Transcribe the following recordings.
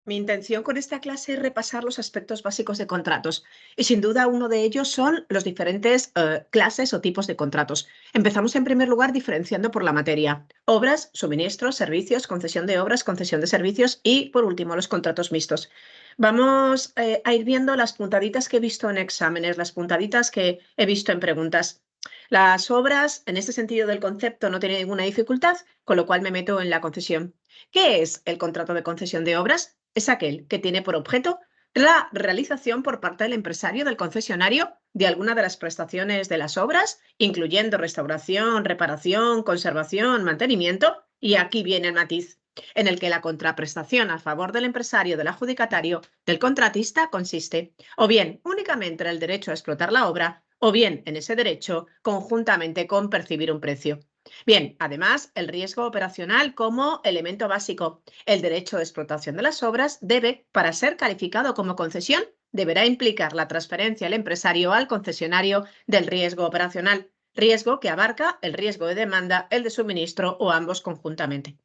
Mi intención con esta clase es repasar los aspectos básicos de contratos y sin duda uno de ellos son los diferentes clases o tipos de contratos. Empezamos en primer lugar diferenciando por la materia: obras, suministros, servicios, concesión de obras, concesión de servicios y por último los contratos mixtos. Vamos a ir viendo las puntaditas que he visto en exámenes, las puntaditas que he visto en preguntas. Las obras, en este sentido del concepto, no tienen ninguna dificultad, con lo cual me meto en la concesión. ¿Qué es el contrato de concesión de obras? Es aquel que tiene por objeto la realización por parte del empresario del concesionario de alguna de las prestaciones de las obras, incluyendo restauración, reparación, conservación, mantenimiento, y aquí viene el matiz, en el que la contraprestación a favor del empresario del adjudicatario del contratista consiste o bien únicamente en el derecho a explotar la obra o bien en ese derecho conjuntamente con percibir un precio. Bien, además, el riesgo operacional como elemento básico. El derecho de explotación de las obras debe, para ser calificado como concesión, deberá implicar la transferencia al empresario al concesionario del riesgo operacional, riesgo que abarca el riesgo de demanda, el de suministro o ambos conjuntamente.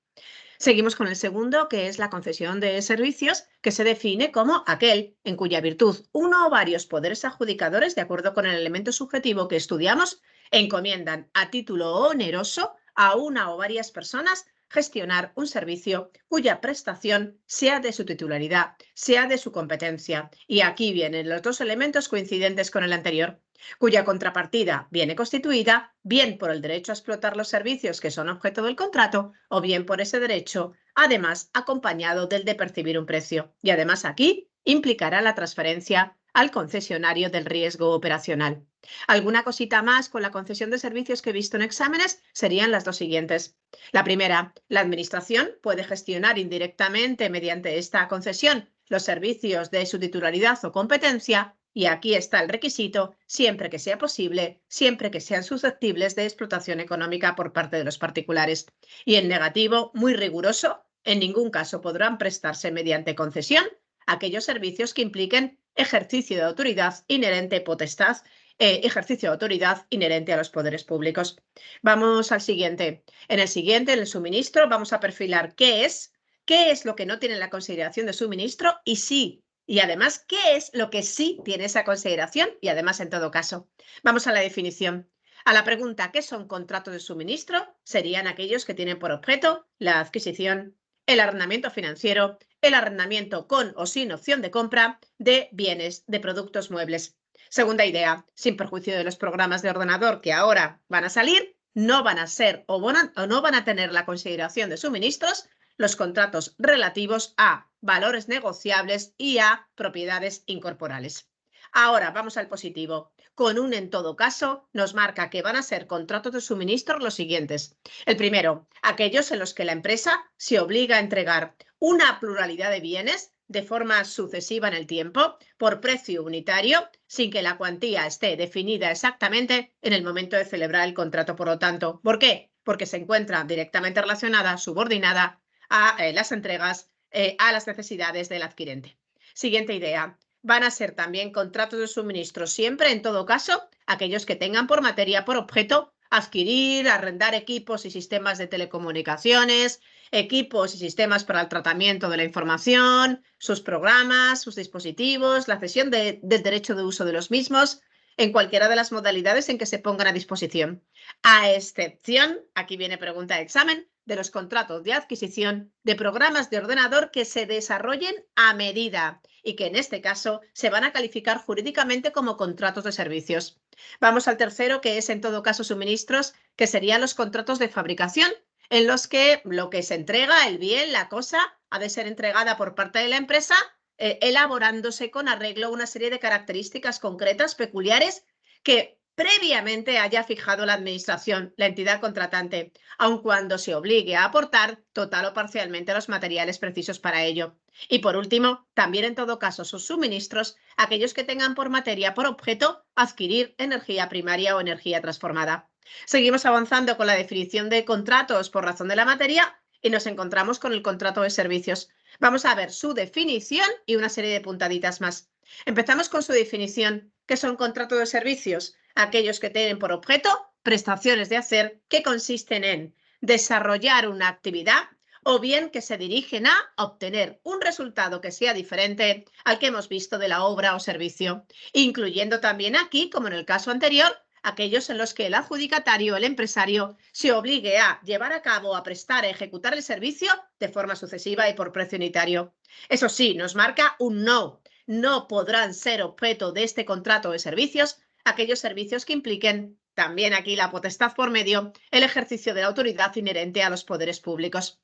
Seguimos con el segundo, que es la concesión de servicios, que se define como aquel en cuya virtud uno o varios poderes adjudicadores, de acuerdo con el elemento subjetivo que estudiamos, encomiendan a título oneroso a una o varias personas gestionar un servicio cuya prestación sea de su titularidad, sea de su competencia. Y aquí vienen los dos elementos coincidentes con el anterior, cuya contrapartida viene constituida bien por el derecho a explotar los servicios que son objeto del contrato o bien por ese derecho, además acompañado del de percibir un precio. Y además aquí implicará la transferencia al concesionario del riesgo operacional. Alguna cosita más con la concesión de servicios que he visto en exámenes serían las dos siguientes. La primera, la administración puede gestionar indirectamente mediante esta concesión los servicios de su titularidad o competencia, y aquí está el requisito: siempre que sea posible, siempre que sean susceptibles de explotación económica por parte de los particulares. Y en negativo, muy riguroso, en ningún caso podrán prestarse mediante concesión aquellos servicios que impliquen ejercicio de autoridad inherente potestad, ejercicio de autoridad inherente a los poderes públicos. Vamos al siguiente. En el siguiente, en el suministro, vamos a perfilar qué es lo que no tiene la consideración de suministro y sí. Y además, ¿qué es lo que sí tiene esa consideración? Y además, en todo caso, vamos a la definición. A la pregunta ¿qué son contratos de suministro? Serían aquellos que tienen por objeto la adquisición, el arrendamiento financiero, el arrendamiento con o sin opción de compra de bienes, de productos muebles. Segunda idea, sin perjuicio de los programas de ordenador que ahora van a salir, no van a ser o no van a tener la consideración de suministros los contratos relativos a valores negociables y a propiedades incorporales. Ahora vamos al positivo. Con un en todo caso nos marca que van a ser contratos de suministro los siguientes. El primero, aquellos en los que la empresa se obliga a entregar una pluralidad de bienes de forma sucesiva en el tiempo, por precio unitario, sin que la cuantía esté definida exactamente en el momento de celebrar el contrato, por lo tanto. ¿Por qué? Porque se encuentra directamente relacionada, subordinada a las entregas, a las necesidades del adquirente. Siguiente idea. Van a ser también contratos de suministro siempre, en todo caso, aquellos que tengan por materia, por objeto, adquirir, arrendar equipos y sistemas de telecomunicaciones, equipos y sistemas para el tratamiento de la información, sus programas, sus dispositivos, la cesión del derecho de uso de los mismos, en cualquiera de las modalidades en que se pongan a disposición, a excepción, aquí viene pregunta de examen, de los contratos de adquisición de programas de ordenador que se desarrollen a medida y que en este caso se van a calificar jurídicamente como contratos de servicios. Vamos al tercero, que es en todo caso suministros, que serían los contratos de fabricación, en los que lo que se entrega, el bien, la cosa, ha de ser entregada por parte de la empresa, elaborándose con arreglo una serie de características concretas, peculiares, que previamente haya fijado la administración, la entidad contratante, aun cuando se obligue a aportar total o parcialmente los materiales precisos para ello. Y por último, también en todo caso sus suministros, aquellos que tengan por materia, por objeto, adquirir energía primaria o energía transformada. Seguimos avanzando con la definición de contratos por razón de la materia y nos encontramos con el contrato de servicios. Vamos a ver su definición y una serie de puntaditas más. Empezamos con su definición. ¿Qué son contratos de servicios? Aquellos que tienen por objeto prestaciones de hacer que consisten en desarrollar una actividad o bien que se dirigen a obtener un resultado que sea diferente al que hemos visto de la obra o servicio, incluyendo también aquí, como en el caso anterior, aquellos en los que el adjudicatario, el empresario, se obligue a llevar a cabo, a prestar, a ejecutar el servicio de forma sucesiva y por precio unitario. Eso sí, nos marca un no. No podrán ser objeto de este contrato de servicios aquellos servicios que impliquen, también aquí la potestad por medio, el ejercicio de la autoridad inherente a los poderes públicos.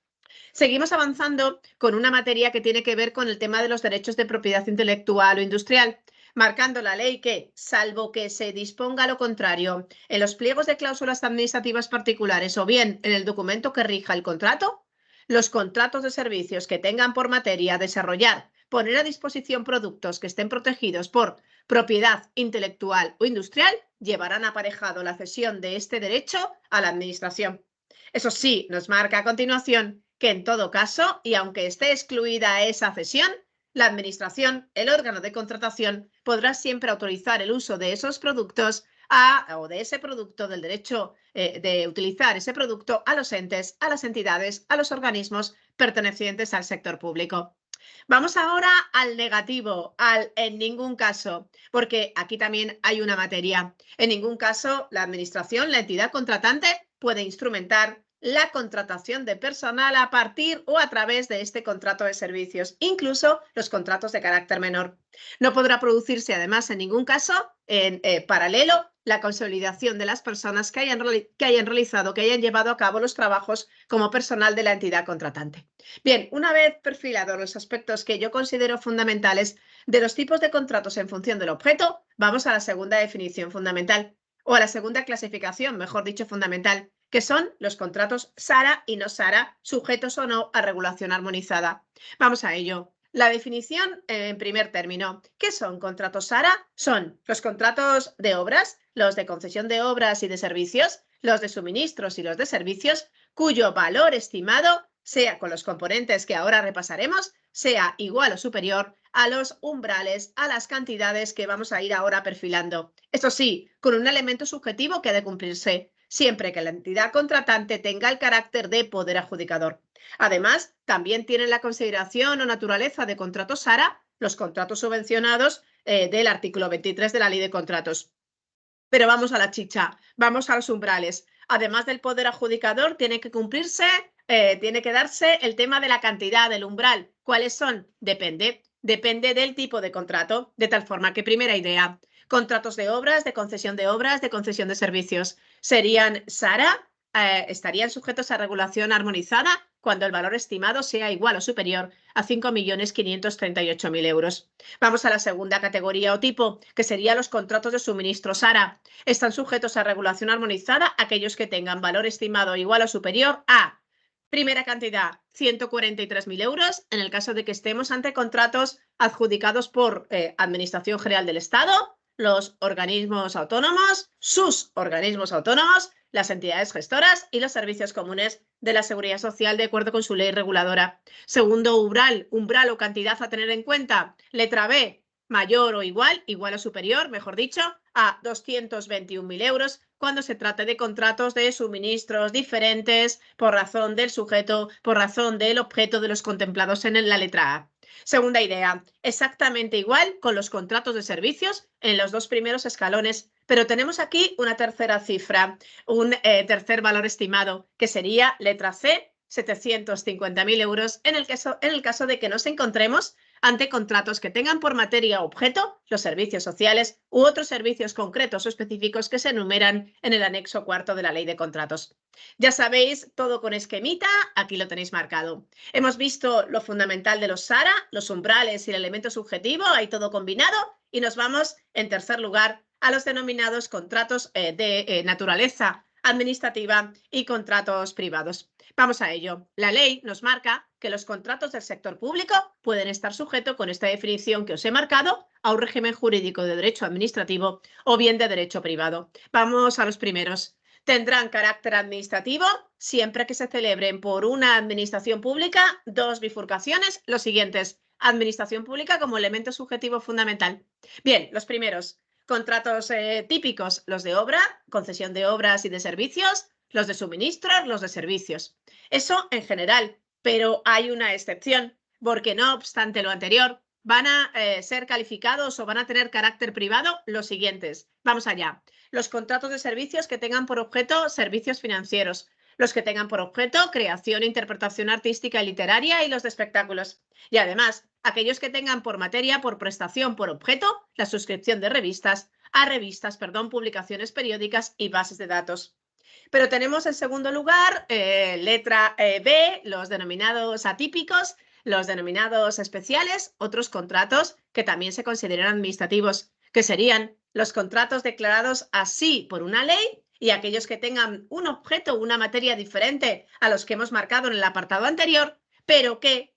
Seguimos avanzando con una materia que tiene que ver con el tema de los derechos de propiedad intelectual o industrial, marcando la ley que, salvo que se disponga lo contrario en los pliegos de cláusulas administrativas particulares o bien en el documento que rija el contrato, los contratos de servicios que tengan por materia desarrollar, poner a disposición productos que estén protegidos por propiedad intelectual o industrial, llevarán aparejado la cesión de este derecho a la administración. Eso sí, nos marca a continuación que en todo caso, y aunque esté excluida esa cesión, la Administración, el órgano de contratación, podrá siempre autorizar el uso de esos productos o de ese producto, del derecho de utilizar ese producto a los entes, a las entidades, a los organismos pertenecientes al sector público. Vamos ahora al negativo, al en ningún caso, porque aquí también hay una materia. En ningún caso, la Administración, la entidad contratante, puede instrumentar la contratación de personal a partir o a través de este contrato de servicios, incluso los contratos de carácter menor. No podrá producirse, además, en ningún caso, en paralelo, la consolidación de las personas que hayan realizado, que hayan llevado a cabo los trabajos como personal de la entidad contratante. Bien, una vez perfilados los aspectos que yo considero fundamentales de los tipos de contratos en función del objeto, vamos a la segunda definición fundamental, o a la segunda clasificación, mejor dicho, fundamental, que son los contratos SARA y no SARA, sujetos o no a regulación armonizada. Vamos a ello. La definición en primer término. ¿Qué son contratos SARA? Son los contratos de obras, los de concesión de obras y de servicios, los de suministros y los de servicios, cuyo valor estimado, sea con los componentes que ahora repasaremos, sea igual o superior a los umbrales, a las cantidades que vamos a ir ahora perfilando. Esto sí, con un elemento subjetivo que ha de cumplirse, siempre que la entidad contratante tenga el carácter de poder adjudicador. Además, también tienen la consideración o naturaleza de contratos SARA los contratos subvencionados del artículo 23 de la Ley de Contratos. Pero vamos a la chicha, vamos a los umbrales. Además del poder adjudicador, tiene que cumplirse, tiene que darse el tema de la cantidad, del umbral. ¿Cuáles son? Depende del tipo de contrato, de tal forma que, primera idea, contratos de obras, de concesión de servicios, serían SARA, estarían sujetos a regulación armonizada cuando el valor estimado sea igual o superior a 5.538.000 euros. Vamos a la segunda categoría o tipo, que serían los contratos de suministro SARA. Están sujetos a regulación armonizada aquellos que tengan valor estimado igual o superior a, primera cantidad, 143.000 euros, en el caso de que estemos ante contratos adjudicados por Administración General del Estado, los organismos autónomos, sus organismos autónomos, las entidades gestoras y los servicios comunes de la Seguridad Social de acuerdo con su ley reguladora. Segundo umbral o cantidad a tener en cuenta. Letra B, mayor o igual o superior, mejor dicho, a 221.000 euros cuando se trate de contratos de suministros diferentes por razón del sujeto, por razón del objeto de los contemplados en la letra A. Segunda idea, exactamente igual con los contratos de servicios en los dos primeros escalones, pero tenemos aquí una tercera cifra, un tercer valor estimado, que sería letra C, 750.000 euros en el caso de que nos encontremos ante contratos que tengan por materia o objeto los servicios sociales u otros servicios concretos o específicos que se enumeran en el anexo cuarto de la Ley de Contratos. Ya sabéis, todo con esquemita, aquí lo tenéis marcado. Hemos visto lo fundamental de los SARA, los umbrales y el elemento subjetivo, ahí todo combinado, y nos vamos, en tercer lugar, a los denominados contratos de naturaleza administrativa y contratos privados. Vamos a ello. La ley nos marca que los contratos del sector público pueden estar sujetos, con esta definición que os he marcado, a un régimen jurídico de derecho administrativo o bien de derecho privado. Vamos a los primeros. Tendrán carácter administrativo siempre que se celebren por una administración pública dos bifurcaciones, los siguientes. Administración pública como elemento subjetivo fundamental. Bien, los primeros. Contratos típicos, los de obra, concesión de obras y de servicios, los de suministros, los de servicios. Eso en general. pero hay una excepción, porque no obstante lo anterior, van a ser calificados o van a tener carácter privado los siguientes. Vamos allá. Los contratos de servicios que tengan por objeto servicios financieros, los que tengan por objeto creación, interpretación artística y literaria y los de espectáculos. Y además, aquellos que tengan por materia, por prestación, por objeto, la suscripción de revistas, publicaciones periódicas y bases de datos. Pero tenemos en segundo lugar, letra B, los denominados atípicos, los denominados especiales, otros contratos que también se consideran administrativos, que serían los contratos declarados así por una ley y aquellos que tengan un objeto o una materia diferente a los que hemos marcado en el apartado anterior, pero que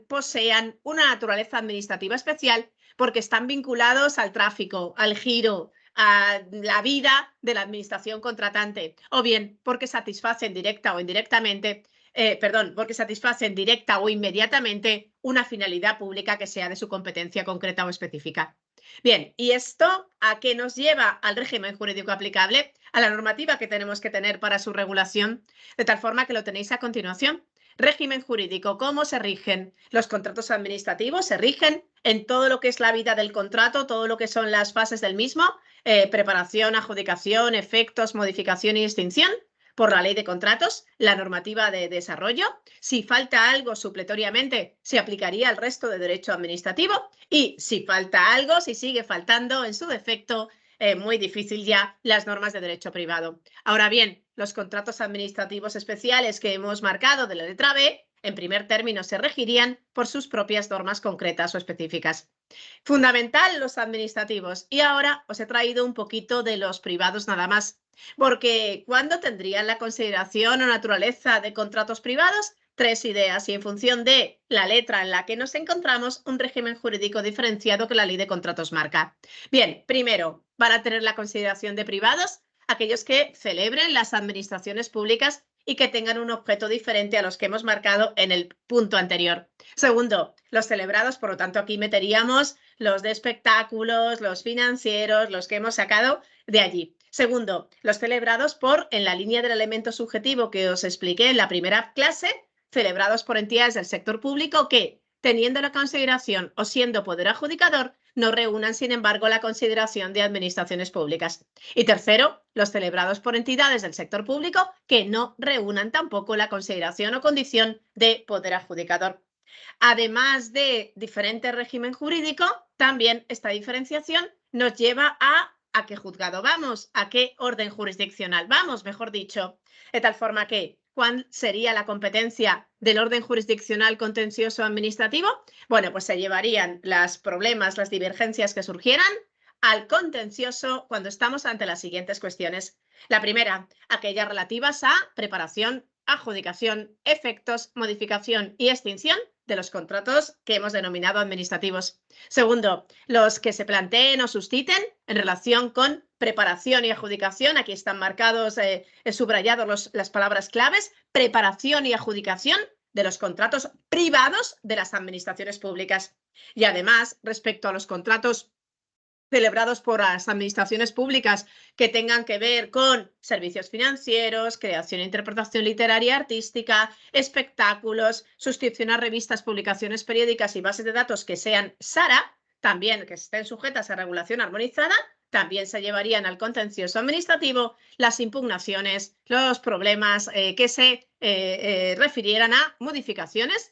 posean una naturaleza administrativa especial porque están vinculados al tráfico, al giro, a la vida de la administración contratante, o bien porque satisfacen directa o indirectamente, porque satisfacen directa o inmediatamente una finalidad pública que sea de su competencia concreta o específica. Bien, ¿y esto a qué nos lleva? Al régimen jurídico aplicable, a la normativa que tenemos que tener para su regulación, de tal forma que lo tenéis a continuación. Régimen jurídico, ¿cómo se rigen? Los contratos administrativos se rigen en todo lo que es la vida del contrato, todo lo que son las fases del mismo, preparación, adjudicación, efectos, modificación y extinción, por la ley de contratos, la normativa de desarrollo. Si falta algo supletoriamente, se aplicaría al resto de derecho administrativo y si falta algo, si sigue faltando, en su defecto, muy difícil ya, las normas de derecho privado. Ahora bien, los contratos administrativos especiales que hemos marcado de la letra B, en primer término, se regirían por sus propias normas concretas o específicas. Fundamental los administrativos. Y ahora os he traído un poquito de los privados nada más. Porque ¿cuándo tendrían la consideración o naturaleza de contratos privados? Tres ideas y en función de la letra en la que nos encontramos, un régimen jurídico diferenciado que la ley de contratos marca. Bien, primero, van a tener la consideración de privados aquellos que celebren las administraciones públicas y que tengan un objeto diferente a los que hemos marcado en el punto anterior. Segundo, los celebrados, por lo tanto aquí meteríamos los de espectáculos, los financieros, los que hemos sacado de allí. Segundo, los celebrados en la línea del elemento subjetivo que os expliqué en la primera clase, celebrados por entidades del sector público que, teniendo la consideración o siendo poder adjudicador, no reúnan, sin embargo, la consideración de administraciones públicas. Y tercero, los celebrados por entidades del sector público que no reúnan tampoco la consideración o condición de poder adjudicador. Además de diferente régimen jurídico, también esta diferenciación nos lleva a qué juzgado vamos, a qué orden jurisdiccional vamos, mejor dicho, de tal forma que ¿cuál sería la competencia del orden jurisdiccional contencioso administrativo? Bueno, pues se llevarían los problemas, las divergencias que surgieran al contencioso cuando estamos ante las siguientes cuestiones. La primera, aquellas relativas a preparación, adjudicación, efectos, modificación y extinción de los contratos que hemos denominado administrativos. Segundo, los que se planteen o susciten en relación con preparación y adjudicación. Aquí están marcados, subrayados las palabras claves. Preparación y adjudicación de los contratos privados de las administraciones públicas. Y además, respecto a los contratos celebrados por las administraciones públicas que tengan que ver con servicios financieros, creación e interpretación literaria y artística, espectáculos, suscripción a revistas, publicaciones periódicas y bases de datos que sean SARA, también que estén sujetas a regulación armonizada, también se llevarían al contencioso administrativo las impugnaciones, los problemas que se refirieran a modificaciones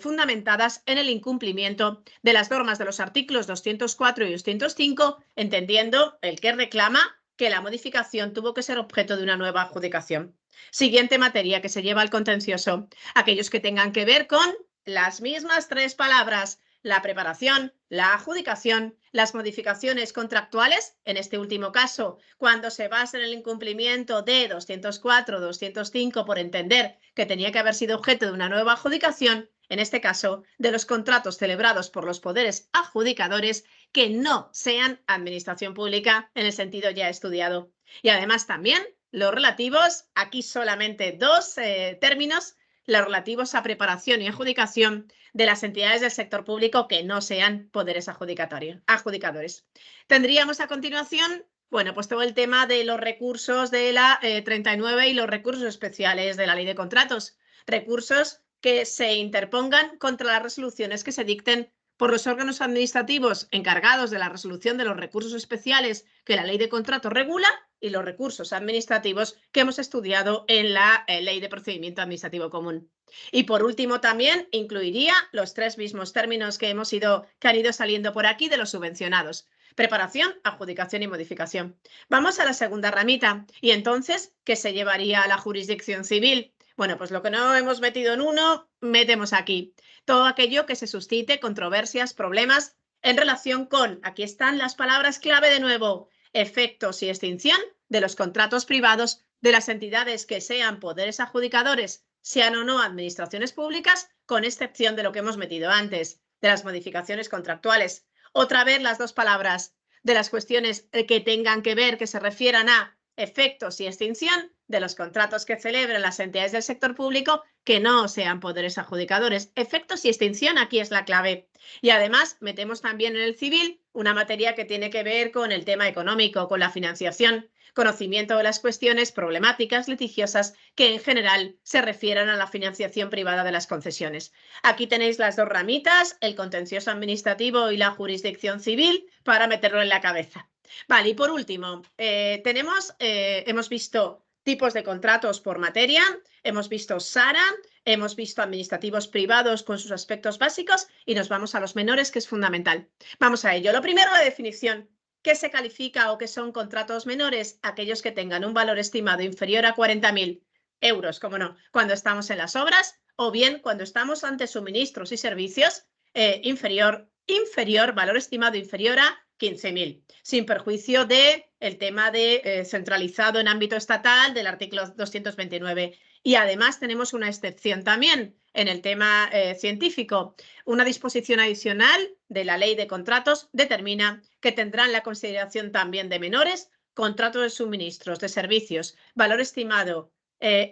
fundamentadas en el incumplimiento de las normas de los artículos 204 y 205, entendiendo el que reclama que la modificación tuvo que ser objeto de una nueva adjudicación. Siguiente materia que se lleva al contencioso, aquellos que tengan que ver con las mismas tres palabras, la preparación, la adjudicación, las modificaciones contractuales, en este último caso, cuando se basa en el incumplimiento de 204 o 205 por entender que tenía que haber sido objeto de una nueva adjudicación, en este caso, de los contratos celebrados por los poderes adjudicadores que no sean administración pública en el sentido ya estudiado. Y además también los relativos, aquí solamente dos términos, los relativos a preparación y adjudicación de las entidades del sector público que no sean poderes adjudicadores. Tendríamos a continuación, bueno, pues todo el tema de los recursos de la 39 y los recursos especiales de la ley de contratos. Recursos que se interpongan contra las resoluciones que se dicten por los órganos administrativos encargados de la resolución de los recursos especiales que la ley de contratos regula y los recursos administrativos que hemos estudiado en la ley de procedimiento administrativo común. Y por último también incluiría los tres mismos términos que han ido saliendo por aquí de los subvencionados: preparación, adjudicación y modificación. Vamos a la segunda ramita. Y entonces, ¿qué se llevaría a la jurisdicción civil? Bueno, pues lo que no hemos metido en uno, metemos aquí. Todo aquello que se suscite controversias, problemas en relación con, aquí están las palabras clave de nuevo, efectos y extinción de los contratos privados de las entidades que sean poderes adjudicadores, sean o no administraciones públicas, con excepción de lo que hemos metido antes, de las modificaciones contractuales. Otra vez las dos palabras de las cuestiones que tengan que ver, que se refieran a efectos y extinción de los contratos que celebren las entidades del sector público que no sean poderes adjudicadores. Efectos y extinción, aquí es la clave. Y además metemos también en el civil una materia que tiene que ver con el tema económico, con la financiación, conocimiento de las cuestiones problemáticas litigiosas que en general se refieran a la financiación privada de las concesiones. Aquí tenéis las dos ramitas, el contencioso administrativo y la jurisdicción civil, para meterlo en la cabeza. Vale, y por último, hemos visto tipos de contratos por materia, hemos visto SARA, hemos visto administrativos privados con sus aspectos básicos y nos vamos a los menores, que es fundamental. Vamos a ello. Lo primero, la definición. ¿Qué se califica o qué son contratos menores? Aquellos que tengan un valor estimado inferior a 40.000 euros, como no, cuando estamos en las obras, o bien cuando estamos ante suministros y servicios, valor estimado inferior a 15.000, sin perjuicio del tema de centralizado en ámbito estatal del artículo 229. Y además tenemos una excepción también en el tema científico. Una disposición adicional de la ley de contratos determina que tendrán la consideración también de menores contratos de suministros de servicios, valor estimado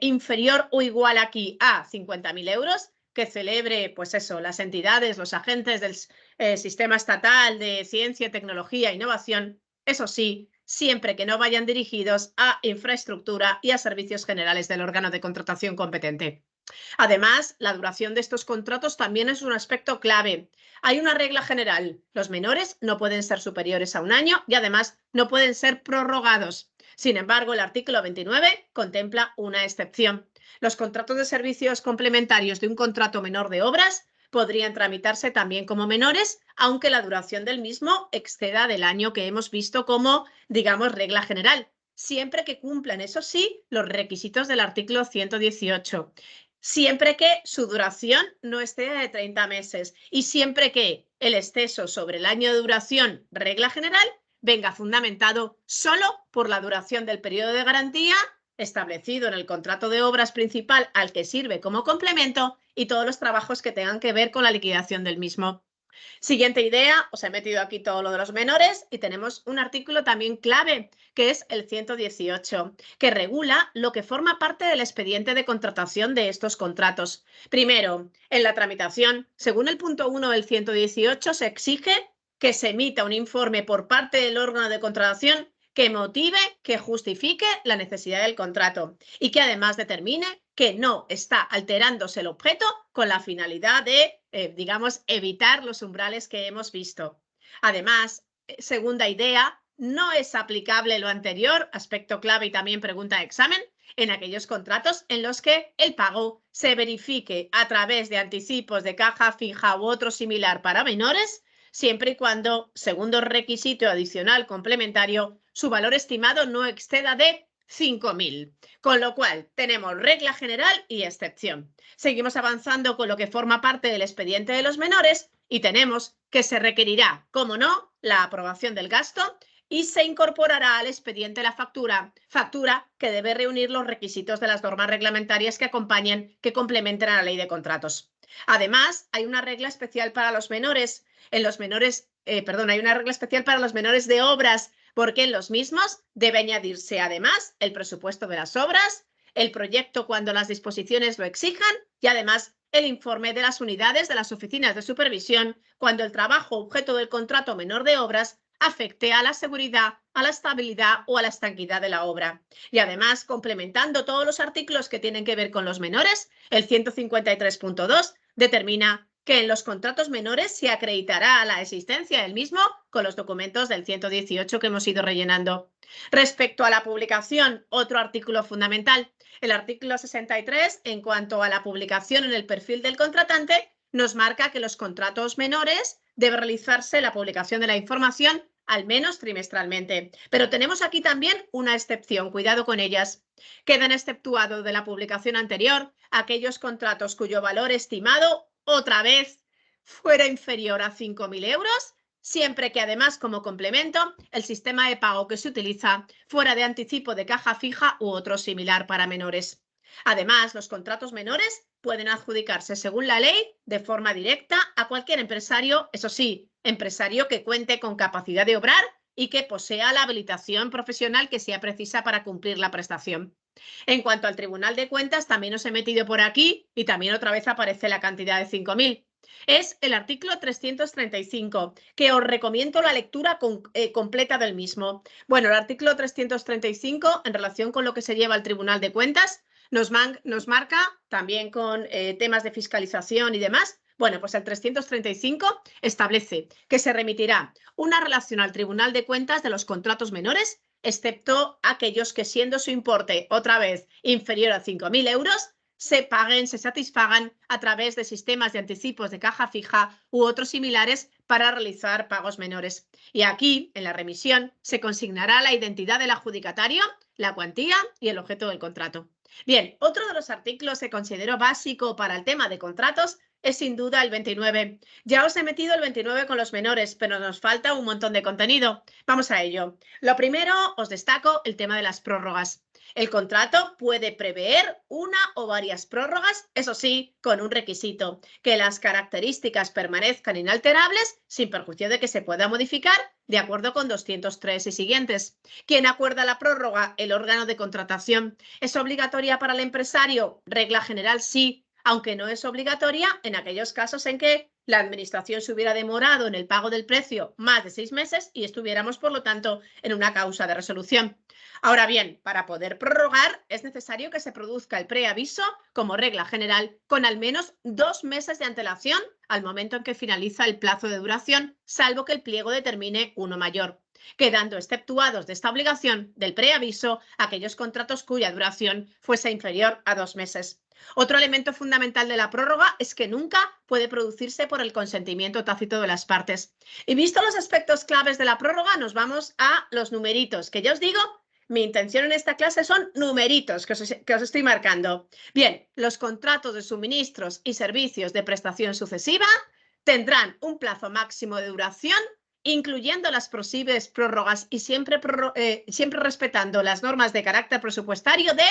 inferior o igual aquí a 50.000 euros, que celebre, pues eso, las entidades, los agentes del sistema estatal de ciencia, tecnología e innovación, eso sí, siempre que no vayan dirigidos a infraestructura y a servicios generales del órgano de contratación competente. Además, la duración de estos contratos también es un aspecto clave. Hay una regla general: los menores no pueden ser superiores a 1 año y además no pueden ser prorrogados. Sin embargo, el artículo 29 contempla una excepción. Los contratos de servicios complementarios de un contrato menor de obras podrían tramitarse también como menores, aunque la duración del mismo exceda del año que hemos visto como, digamos, regla general, siempre que cumplan, eso sí, los requisitos del artículo 118. Siempre que su duración no esté de 30 meses y siempre que el exceso sobre el año de duración, regla general, venga fundamentado solo por la duración del periodo de garantía establecido en el contrato de obras principal al que sirve como complemento y todos los trabajos que tengan que ver con la liquidación del mismo. Siguiente idea, os he metido aquí todo lo de los menores y tenemos un artículo también clave, que es el 118, que regula lo que forma parte del expediente de contratación de estos contratos. Primero, en la tramitación, según el punto 1 del 118, se exige que se emita un informe por parte del órgano de contratación que motive, que justifique la necesidad del contrato y que además determine que no está alterándose el objeto con la finalidad de, digamos, evitar los umbrales que hemos visto. Además, segunda idea, no es aplicable lo anterior, aspecto clave y también pregunta de examen, en aquellos contratos en los que el pago se verifique a través de anticipos de caja fija u otro similar para menores, siempre y cuando, segundo requisito adicional complementario, su valor estimado no exceda de 5.000. Con lo cual, tenemos regla general y excepción. Seguimos avanzando con lo que forma parte del expediente de los menores y tenemos que se requerirá, como no, la aprobación del gasto y se incorporará al expediente la factura que debe reunir los requisitos de las normas reglamentarias que acompañen, que complementen a la ley de contratos. Además, hay una regla especial para los menores. Hay una regla especial para los menores de obras, porque en los mismos debe añadirse además el presupuesto de las obras, el proyecto cuando las disposiciones lo exijan y además el informe de las unidades de las oficinas de supervisión cuando el trabajo objeto del contrato menor de obras afecte a la seguridad, a la estabilidad o a la estanquidad de la obra. Y además, complementando todos los artículos que tienen que ver con los menores, el 153.2 determina que en los contratos menores se acreditará la existencia del mismo con los documentos del 118 que hemos ido rellenando. Respecto a la publicación, otro artículo fundamental, el artículo 63, en cuanto a la publicación en el perfil del contratante, nos marca que los contratos menores debe realizarse la publicación de la información al menos trimestralmente. Pero tenemos aquí también una excepción, cuidado con ellas. Quedan exceptuados de la publicación anterior aquellos contratos cuyo valor estimado, otra vez, fuera inferior a 5.000 euros, siempre que además, como complemento, el sistema de pago que se utiliza fuera de anticipo de caja fija u otro similar para menores. Además, los contratos menores pueden adjudicarse según la ley de forma directa a cualquier empresario, eso sí, empresario que cuente con capacidad de obrar y que posea la habilitación profesional que sea precisa para cumplir la prestación. En cuanto al Tribunal de Cuentas, también os he metido por aquí y también otra vez aparece la cantidad de 5.000. Es el artículo 335, que os recomiendo la lectura completa del mismo. Bueno, el artículo 335, en relación con lo que se lleva al Tribunal de Cuentas, nos marca también con temas de fiscalización y demás. Bueno, pues el 335 establece que se remitirá una relación al Tribunal de Cuentas de los contratos menores, excepto aquellos que, siendo su importe otra vez inferior a 5.000 euros, se satisfagan a través de sistemas de anticipos de caja fija u otros similares para realizar pagos menores. Y aquí, en la remisión, se consignará la identidad del adjudicatario, la cuantía y el objeto del contrato. Bien, otro de los artículos que considero básico para el tema de contratos es sin duda el 29. Ya os he metido el 29 con los menores, pero nos falta un montón de contenido. Vamos a ello. Lo primero, os destaco el tema de las prórrogas. El contrato puede prever una o varias prórrogas, eso sí, con un requisito, que las características permanezcan inalterables sin perjuicio de que se pueda modificar de acuerdo con 203 y siguientes. ¿Quién acuerda la prórroga? El órgano de contratación. ¿Es obligatoria para el empresario? Regla general, sí, aunque no es obligatoria en aquellos casos en que la administración se hubiera demorado en el pago del precio más de 6 meses y estuviéramos, por lo tanto, en una causa de resolución. Ahora bien, para poder prorrogar es necesario que se produzca el preaviso como regla general con al menos 2 meses de antelación al momento en que finaliza el plazo de duración, salvo que el pliego determine uno mayor, quedando exceptuados de esta obligación del preaviso aquellos contratos cuya duración fuese inferior a 2 meses. Otro elemento fundamental de la prórroga es que nunca puede producirse por el consentimiento tácito de las partes. Y visto los aspectos claves de la prórroga, nos vamos a los numeritos, que ya os digo, mi intención en esta clase son numeritos que os estoy marcando. Bien, los contratos de suministros y servicios de prestación sucesiva tendrán un plazo máximo de duración, incluyendo las posibles prórrogas y siempre respetando las normas de carácter presupuestario de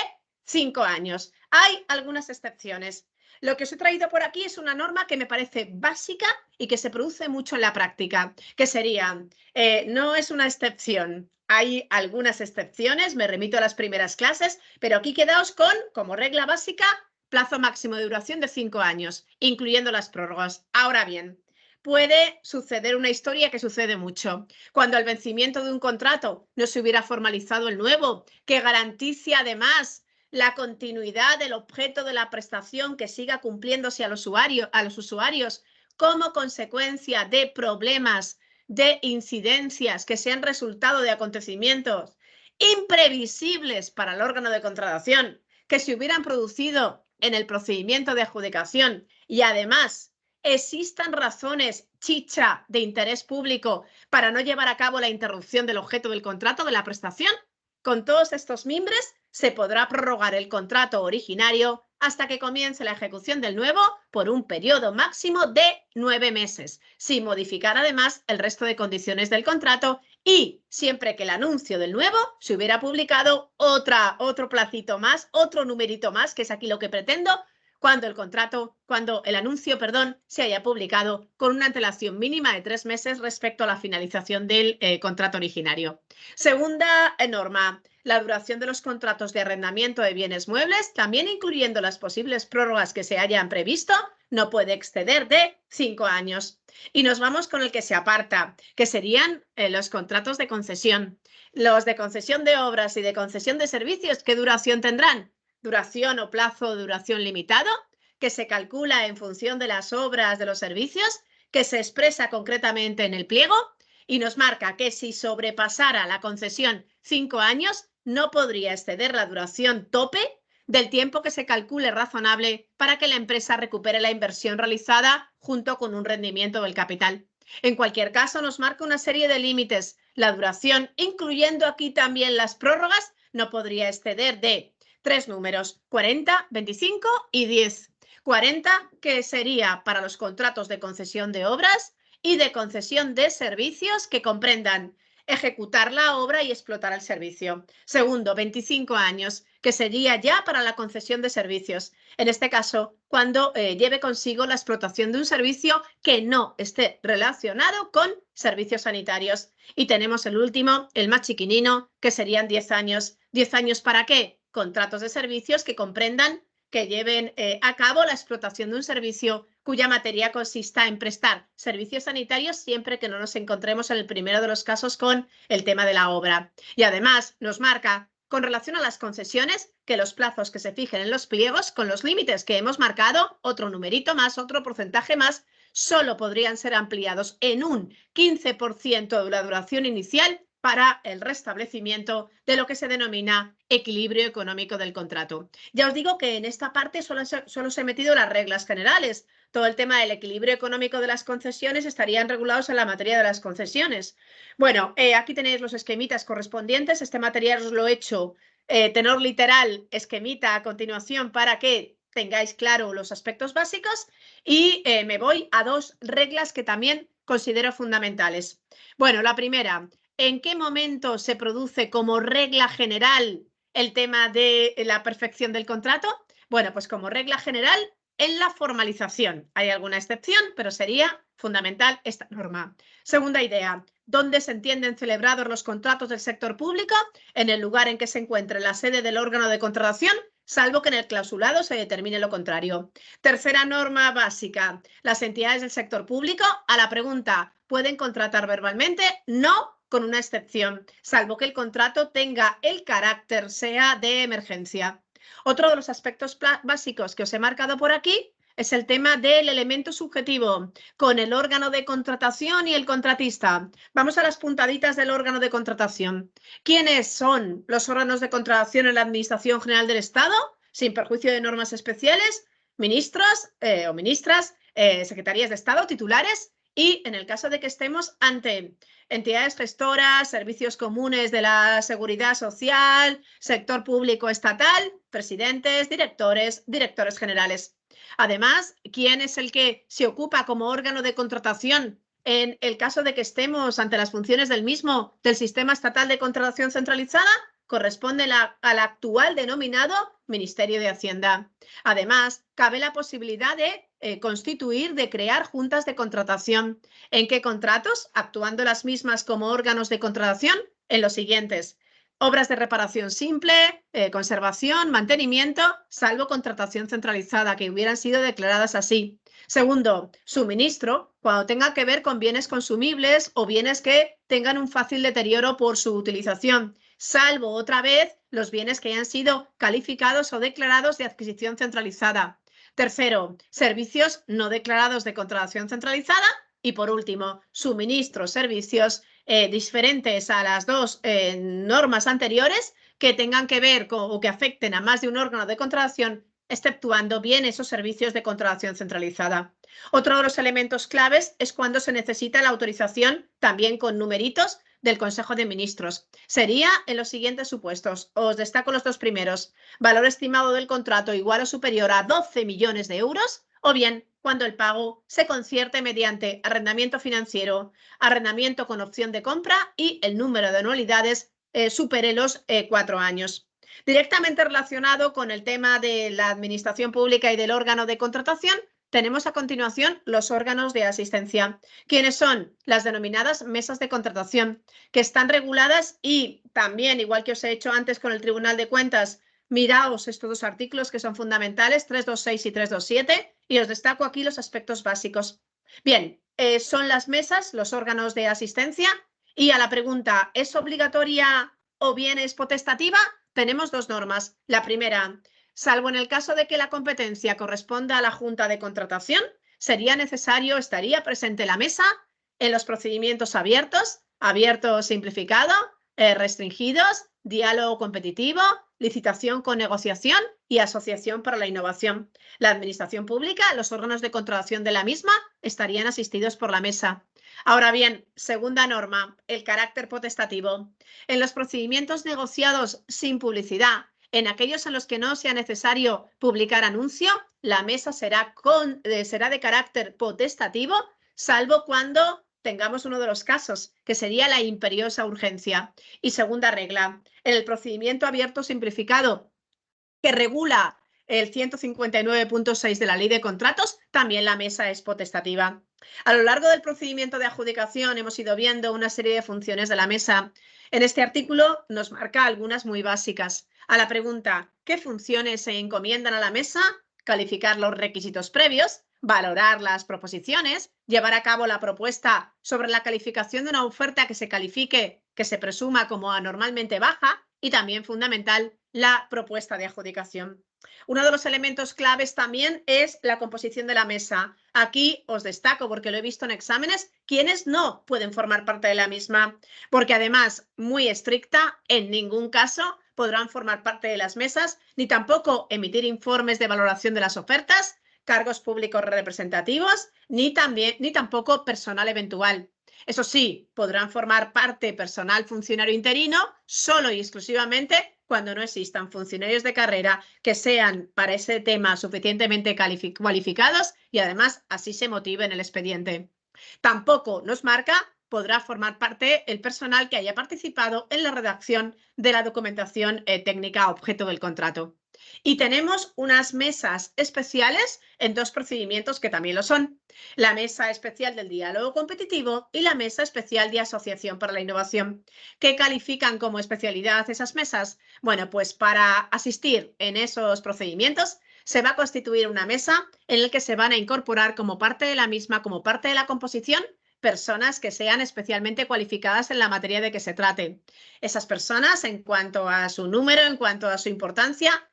5 años. Hay algunas excepciones. Lo que os he traído por aquí es una norma que me parece básica y que se produce mucho en la práctica, que sería, no es una excepción. Hay algunas excepciones, me remito a las primeras clases, pero aquí quedaos con, como regla básica, plazo máximo de duración de 5 años, incluyendo las prórrogas. Ahora bien, puede suceder una historia que sucede mucho. Cuando al vencimiento de un contrato no se hubiera formalizado el nuevo, que garantice además la continuidad del objeto de la prestación que siga cumpliéndose a los usuarios como consecuencia de problemas, de incidencias que sean resultado de acontecimientos imprevisibles para el órgano de contratación que se hubieran producido en el procedimiento de adjudicación y además existan razones chicha de interés público para no llevar a cabo la interrupción del objeto del contrato de la prestación. Con todos estos mimbres se podrá prorrogar el contrato originario hasta que comience la ejecución del nuevo por un periodo máximo de 9 meses, sin modificar además el resto de condiciones del contrato y siempre que el anuncio del nuevo se hubiera publicado otro placito más, otro numerito más, que es aquí lo que pretendo, cuando el anuncio, se haya publicado con una antelación mínima de 3 meses respecto a la finalización del contrato originario. Segunda norma, la duración de los contratos de arrendamiento de bienes muebles, también incluyendo las posibles prórrogas que se hayan previsto, no puede exceder de 5 años. Y nos vamos con el que se aparta, que serían los contratos de concesión. Los de concesión de obras y de concesión de servicios, ¿qué duración tendrán? Duración o plazo de duración limitado, que se calcula en función de las obras, de los servicios, que se expresa concretamente en el pliego y nos marca que si sobrepasara la concesión 5 años, no podría exceder la duración tope del tiempo que se calcule razonable para que la empresa recupere la inversión realizada junto con un rendimiento del capital. En cualquier caso, nos marca una serie de límites. La duración, incluyendo aquí también las prórrogas, no podría exceder de 3 números, 40, 25 y 10. 40, que sería para los contratos de concesión de obras y de concesión de servicios que comprendan ejecutar la obra y explotar el servicio. Segundo, 25 años, que sería ya para la concesión de servicios. En este caso, cuando lleve consigo la explotación de un servicio que no esté relacionado con servicios sanitarios. Y tenemos el último, el más chiquinino, que serían 10 años. ¿10 años para qué? Contratos de servicios que comprendan que lleven a cabo la explotación de un servicio cuya materia consista en prestar servicios sanitarios siempre que no nos encontremos en el primero de los casos con el tema de la obra. Y además nos marca, con relación a las concesiones, que los plazos que se fijen en los pliegos con los límites que hemos marcado, otro numerito más, otro porcentaje más, solo podrían ser ampliados en un 15% de la duración inicial para el restablecimiento de lo que se denomina equilibrio económico del contrato. Ya os digo que en esta parte solo os he metido las reglas generales. Todo el tema del equilibrio económico de las concesiones estarían regulados en la materia de las concesiones. Bueno, aquí tenéis los esquemitas correspondientes. Este material os lo he hecho tenor literal, esquemita a continuación para que tengáis claro los aspectos básicos y me voy a dos reglas que también considero fundamentales. Bueno, la primera, ¿en qué momento se produce como regla general el tema de la perfección del contrato? Bueno, pues como regla general, en la formalización. Hay alguna excepción, pero sería fundamental esta norma. Segunda idea, ¿dónde se entienden celebrados los contratos del sector público? En el lugar en que se encuentre la sede del órgano de contratación, salvo que en el clausulado se determine lo contrario. Tercera norma básica, las entidades del sector público, a la pregunta, ¿pueden contratar verbalmente? No, con una excepción, salvo que el contrato tenga el carácter, sea de emergencia. Otro de los aspectos básicos que os he marcado por aquí es el tema del elemento subjetivo con el órgano de contratación y el contratista. Vamos a las puntaditas del órgano de contratación. ¿Quiénes son los órganos de contratación en la Administración General del Estado? Sin perjuicio de normas especiales, ministros o ministras, secretarías de Estado, titulares y en el caso de que estemos ante entidades gestoras, servicios comunes de la seguridad social, sector público estatal, presidentes, directores generales. Además, ¿quién es el que se ocupa como órgano de contratación en el caso de que estemos ante las funciones del mismo, del Sistema Estatal de Contratación Centralizada? Corresponde al actual denominado Ministerio de Hacienda. Además, cabe la posibilidad de constituir, de crear juntas de contratación. ¿En qué contratos? Actuando las mismas como órganos de contratación en los siguientes: obras de reparación simple, conservación, mantenimiento, salvo contratación centralizada, que hubieran sido declaradas así. Segundo, suministro, cuando tenga que ver con bienes consumibles o bienes que tengan un fácil deterioro por su utilización, salvo otra vez los bienes que hayan sido calificados o declarados de adquisición centralizada. Tercero, servicios no declarados de contratación centralizada. Y por último, suministros, servicios diferentes a las dos normas anteriores que tengan que ver con, o que afecten a más de un órgano de contratación, exceptuando bien esos servicios de contratación centralizada. Otro de los elementos claves es cuando se necesita la autorización, también con numeritos, del Consejo de Ministros. Sería en los siguientes supuestos. Os destaco los dos primeros. Valor estimado del contrato igual o superior a 12 millones de euros, o bien cuando el pago se concierte mediante arrendamiento financiero, arrendamiento con opción de compra y el número de anualidades supere los 4 años. Directamente relacionado con el tema de la administración pública y del órgano de contratación, tenemos a continuación los órganos de asistencia, quienes son las denominadas mesas de contratación, que están reguladas y también, igual que os he hecho antes con el Tribunal de Cuentas, miraos estos dos artículos que son fundamentales, 326 y 327, Y os destaco aquí los aspectos básicos. Bien, son las mesas, los órganos de asistencia. Y a la pregunta, ¿es obligatoria o bien es potestativa? Tenemos dos normas. La primera, salvo en el caso de que la competencia corresponda a la Junta de Contratación, estaría presente la mesa en los procedimientos abiertos, abierto simplificado, restringidos, diálogo competitivo, licitación con negociación y asociación para la innovación. La administración pública, los órganos de contratación de la misma, estarían asistidos por la mesa. Ahora bien, segunda norma, el carácter potestativo. En los procedimientos negociados sin publicidad, en aquellos en los que no sea necesario publicar anuncio, la mesa será de carácter potestativo, salvo cuando tengamos uno de los casos, que sería la imperiosa urgencia. Y segunda regla, en el procedimiento abierto simplificado que regula el 159.6 de la Ley de Contratos, también la mesa es potestativa. A lo largo del procedimiento de adjudicación hemos ido viendo una serie de funciones de la mesa. En este artículo nos marca algunas muy básicas. A la pregunta, ¿qué funciones se encomiendan a la mesa? Calificar los requisitos previos, valorar las proposiciones, llevar a cabo la propuesta sobre la calificación de una oferta que se califique, que se presuma como anormalmente baja, y también fundamental, la propuesta de adjudicación. Uno de los elementos claves también es la composición de la mesa. Aquí os destaco, porque lo he visto en exámenes, quienes no pueden formar parte de la misma, porque además, muy estricta, en ningún caso podrán formar parte de las mesas, ni tampoco emitir informes de valoración de las ofertas, cargos públicos representativos, ni tampoco personal eventual. Eso sí, podrán formar parte personal funcionario interino solo y exclusivamente cuando no existan funcionarios de carrera que sean para ese tema suficientemente cualificados y además así se motive en el expediente. Tampoco nos marca podrá formar parte el personal que haya participado en la redacción de la documentación técnica objeto del contrato. Y tenemos unas mesas especiales en dos procedimientos que también lo son. La mesa especial del diálogo competitivo y la mesa especial de asociación para la innovación. ¿Qué califican como especialidad esas mesas? Bueno, pues para asistir en esos procedimientos se va a constituir una mesa en la que se van a incorporar como parte de la misma, como parte de la composición, personas que sean especialmente cualificadas en la materia de que se trate. Esas personas, en cuanto a su número, en cuanto a su importancia,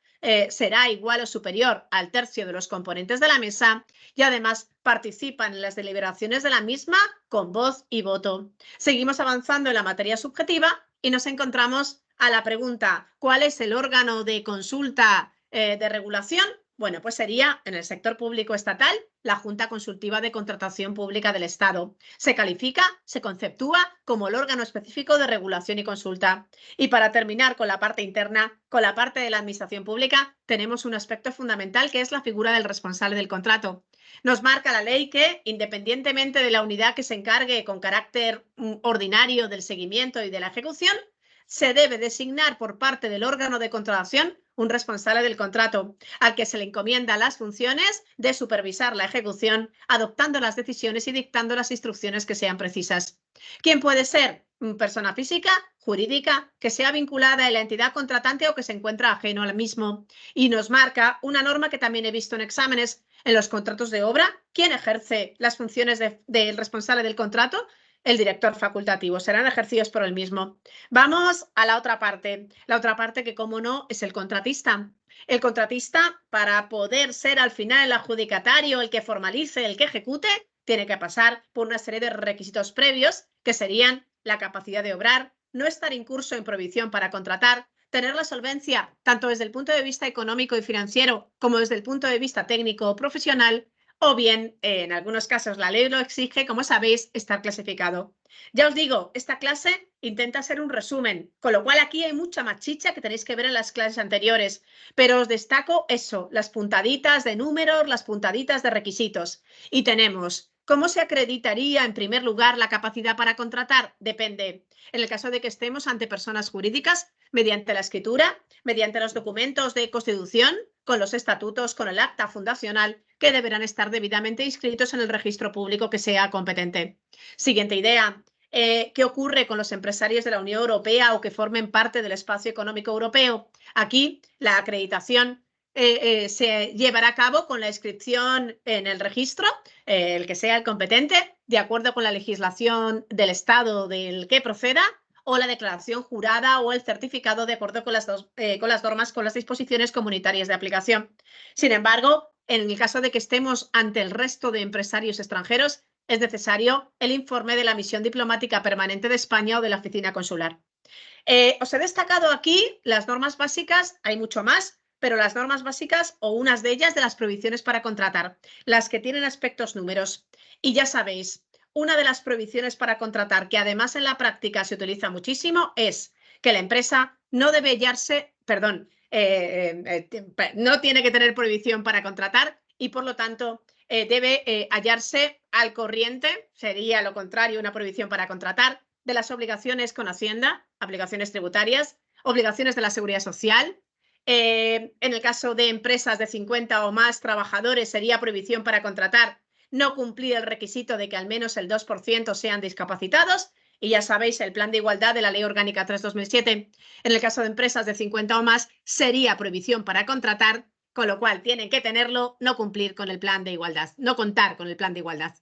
será igual o superior al tercio de los componentes de la mesa y además participan en las deliberaciones de la misma con voz y voto. Seguimos avanzando en la materia subjetiva y nos encontramos a la pregunta, ¿cuál es el órgano de consulta de regulación? Bueno, pues sería en el sector público estatal la Junta Consultiva de Contratación Pública del Estado. Se califica, se conceptúa como el órgano específico de regulación y consulta. Y para terminar con la parte interna, con la parte de la administración pública, tenemos un aspecto fundamental que es la figura del responsable del contrato. Nos marca la ley que, independientemente de la unidad que se encargue con carácter ordinario del seguimiento y de la ejecución, se debe designar por parte del órgano de contratación un responsable del contrato, al que se le encomienda las funciones de supervisar la ejecución, adoptando las decisiones y dictando las instrucciones que sean precisas. ¿Quién puede ser? Persona física, jurídica, que sea vinculada a la entidad contratante o que se encuentra ajeno al mismo. Y nos marca una norma que también he visto en exámenes en los contratos de obra. ¿Quién ejerce las funciones del responsable del contrato? El director facultativo, serán ejercidos por el mismo. Vamos a la otra parte que, como no, es el contratista. El contratista, para poder ser al final el adjudicatario, el que formalice, el que ejecute, tiene que pasar por una serie de requisitos previos, que serían la capacidad de obrar, no estar incurso en prohibición para contratar, tener la solvencia, tanto desde el punto de vista económico y financiero, como desde el punto de vista técnico o profesional, o bien, en algunos casos, la ley lo exige, como sabéis, estar clasificado. Ya os digo, esta clase intenta ser un resumen, con lo cual aquí hay mucha más chicha que tenéis que ver en las clases anteriores, pero os destaco eso, las puntaditas de números, las puntaditas de requisitos. Y tenemos, ¿cómo se acreditaría en primer lugar la capacidad para contratar? Depende. En el caso de que estemos ante personas jurídicas, mediante la escritura, mediante los documentos de constitución, con los estatutos, con el acta fundacional, que deberán estar debidamente inscritos en el registro público que sea competente. Siguiente idea. ¿Qué ocurre con los empresarios de la Unión Europea o que formen parte del espacio económico europeo? Aquí la acreditación se llevará a cabo con la inscripción en el registro, el que sea el competente, de acuerdo con la legislación del Estado del que proceda, o la declaración jurada o el certificado de acuerdo con las normas, con las disposiciones comunitarias de aplicación. Sin embargo, en el caso de que estemos ante el resto de empresarios extranjeros, es necesario el informe de la misión diplomática permanente de España o de la oficina consular. Os he destacado aquí las normas básicas, hay mucho más, pero las normas básicas o unas de ellas de las prohibiciones para contratar, las que tienen aspectos números. Y ya sabéis, una de las prohibiciones para contratar que además en la práctica se utiliza muchísimo es que la empresa no debe hallarse, perdón, no tiene que tener prohibición para contratar y por lo tanto debe hallarse al corriente, sería lo contrario, una prohibición para contratar, de las obligaciones con Hacienda, obligaciones tributarias, obligaciones de la seguridad social. En el caso de empresas de 50 o más trabajadores sería prohibición para contratar no cumplir el requisito de que al menos el 2% sean discapacitados. Y ya sabéis, el Plan de Igualdad de la Ley Orgánica 3/2007, en el caso de empresas de 50 o más, sería prohibición para contratar, con lo cual tienen que tenerlo, no cumplir con el Plan de Igualdad, no contar con el Plan de Igualdad.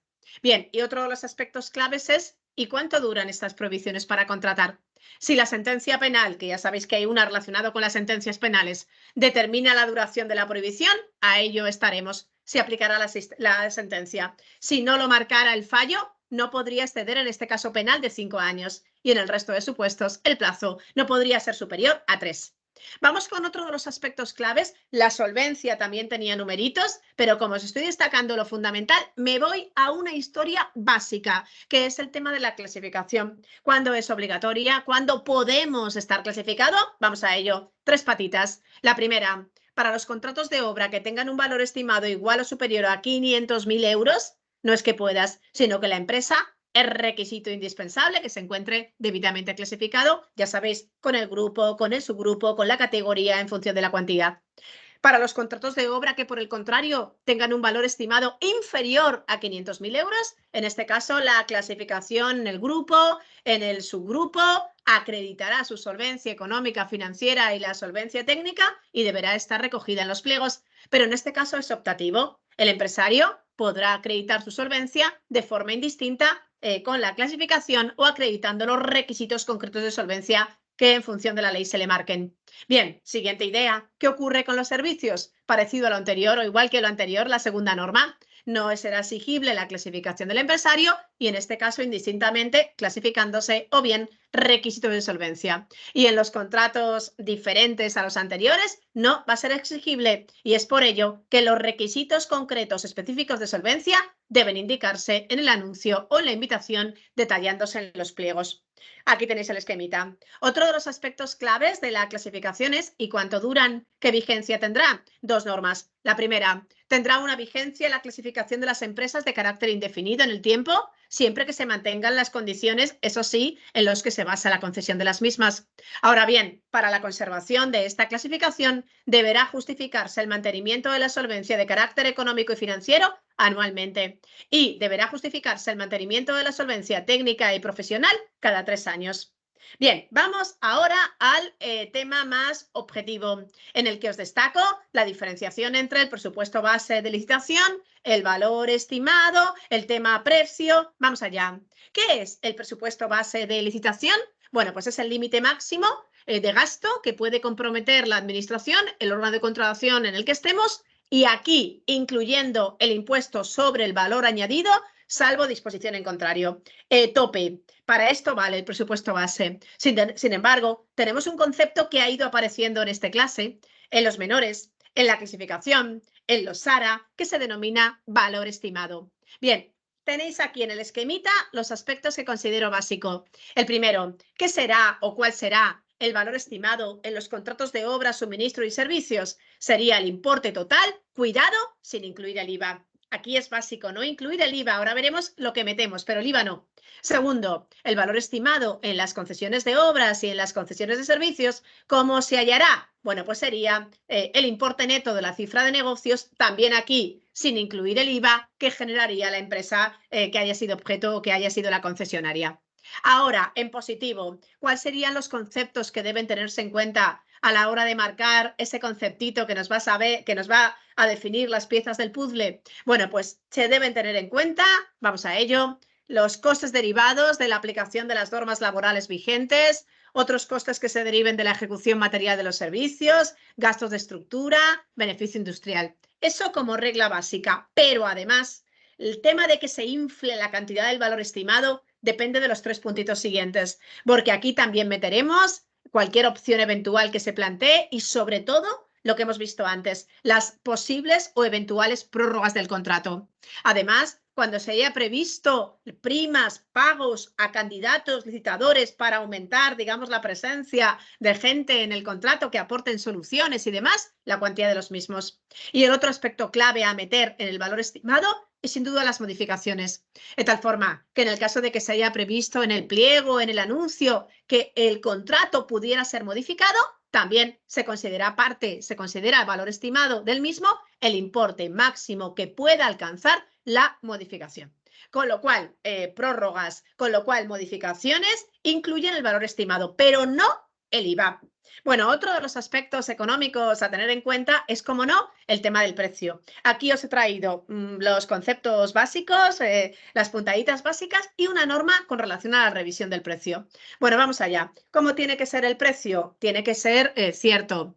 Bien, y otro de los aspectos claves es ¿y cuánto duran estas prohibiciones para contratar? Si la sentencia penal, que ya sabéis que hay una relacionada con las sentencias penales, determina la duración de la prohibición, a ello estaremos. Se aplicará la sentencia. Si no lo marcara el fallo, no podría exceder en este caso penal de 5 años y en el resto de supuestos el plazo no podría ser superior a 3. Vamos con otro de los aspectos claves. La solvencia también tenía numeritos, pero como os estoy destacando lo fundamental, me voy a una historia básica, que es el tema de la clasificación. ¿Cuándo es obligatoria? ¿Cuándo podemos estar clasificado? Vamos a ello. 3 patitas. La primera, para los contratos de obra que tengan un valor estimado igual o superior a 500.000 euros, no es que puedas, sino que la empresa es requisito indispensable que se encuentre debidamente clasificado, ya sabéis, con el grupo, con el subgrupo, con la categoría en función de la cuantía. Para los contratos de obra que, por el contrario, tengan un valor estimado inferior a 500.000 euros, en este caso la clasificación en el grupo, en el subgrupo, acreditará su solvencia económica, financiera y la solvencia técnica y deberá estar recogida en los pliegos. Pero en este caso es optativo. El empresario podrá acreditar su solvencia de forma indistinta con la clasificación o acreditando los requisitos concretos de solvencia que en función de la ley se le marquen. Bien, siguiente idea. ¿Qué ocurre con los servicios? Parecido a lo anterior o igual que lo anterior, la segunda norma. No será exigible la clasificación del empresario y en este caso indistintamente clasificándose o bien requisitos de solvencia. Y en los contratos diferentes a los anteriores no va a ser exigible y es por ello que los requisitos concretos específicos de solvencia deben indicarse en el anuncio o en la invitación detallándose en los pliegos. Aquí tenéis el esquemita. Otro de los aspectos claves de la clasificación es ¿y cuánto duran? ¿Qué vigencia tendrá? 2 normas. La primera, tendrá una vigencia la clasificación de las empresas de carácter indefinido en el tiempo, siempre que se mantengan las condiciones, eso sí, en los que se basa la concesión de las mismas. Ahora bien, para la conservación de esta clasificación deberá justificarse el mantenimiento de la solvencia de carácter económico y financiero anualmente y deberá justificarse el mantenimiento de la solvencia técnica y profesional cada 3 años. Bien, vamos ahora al tema más objetivo, en el que os destaco la diferenciación entre el presupuesto base de licitación, el valor estimado, el tema precio. Vamos allá. ¿Qué es el presupuesto base de licitación? Bueno, pues es el límite máximo de gasto que puede comprometer la administración, el órgano de contratación en el que estemos, y aquí incluyendo el impuesto sobre el valor añadido, salvo disposición en contrario. Tope. Para esto vale el presupuesto base. Sin embargo, tenemos un concepto que ha ido apareciendo en esta clase, en los menores, en la clasificación, en los SARA, que se denomina valor estimado. Bien, tenéis aquí en el esquemita los aspectos que considero básico. El primero, ¿qué será o cuál será el valor estimado en los contratos de obra, suministro y servicios? Sería el importe total, cuidado, sin incluir el IVA. Aquí es básico, no incluir el IVA. Ahora veremos lo que metemos, pero el IVA no. Segundo, el valor estimado en las concesiones de obras y en las concesiones de servicios, ¿cómo se hallará? Bueno, pues sería el importe neto de la cifra de negocios, también aquí sin incluir el IVA que generaría la empresa que haya sido objeto o que haya sido la concesionaria. Ahora, en positivo, ¿cuáles serían los conceptos que deben tenerse en cuenta a la hora de marcar ese conceptito que nos va a saber, que nos va a definir las piezas del puzzle? Bueno, pues se deben tener en cuenta, vamos a ello, los costes derivados de la aplicación de las normas laborales vigentes, otros costes que se deriven de la ejecución material de los servicios, gastos de estructura, beneficio industrial. Eso como regla básica, pero además el tema de que se infle la cantidad del valor estimado depende de los 3 puntitos siguientes, porque aquí también meteremos cualquier opción eventual que se plantee y sobre todo lo que hemos visto antes, las posibles o eventuales prórrogas del contrato. Además, cuando se haya previsto primas, pagos a candidatos, licitadores para aumentar, digamos, la presencia de gente en el contrato que aporten soluciones y demás, la cuantía de los mismos. Y el otro aspecto clave a meter en el valor estimado es sin duda las modificaciones, de tal forma que en el caso de que se haya previsto en el pliego, en el anuncio, que el contrato pudiera ser modificado, también se considera el valor estimado del mismo el importe máximo que pueda alcanzar la modificación. Con lo cual, prórrogas, con lo cual modificaciones incluyen el valor estimado, pero no el IVA. Bueno, otro de los aspectos económicos a tener en cuenta es, como no, el tema del precio. Aquí os he traído los conceptos básicos, las puntaditas básicas y una norma con relación a la revisión del precio. Bueno, vamos allá. ¿Cómo tiene que ser el precio? Tiene que ser cierto,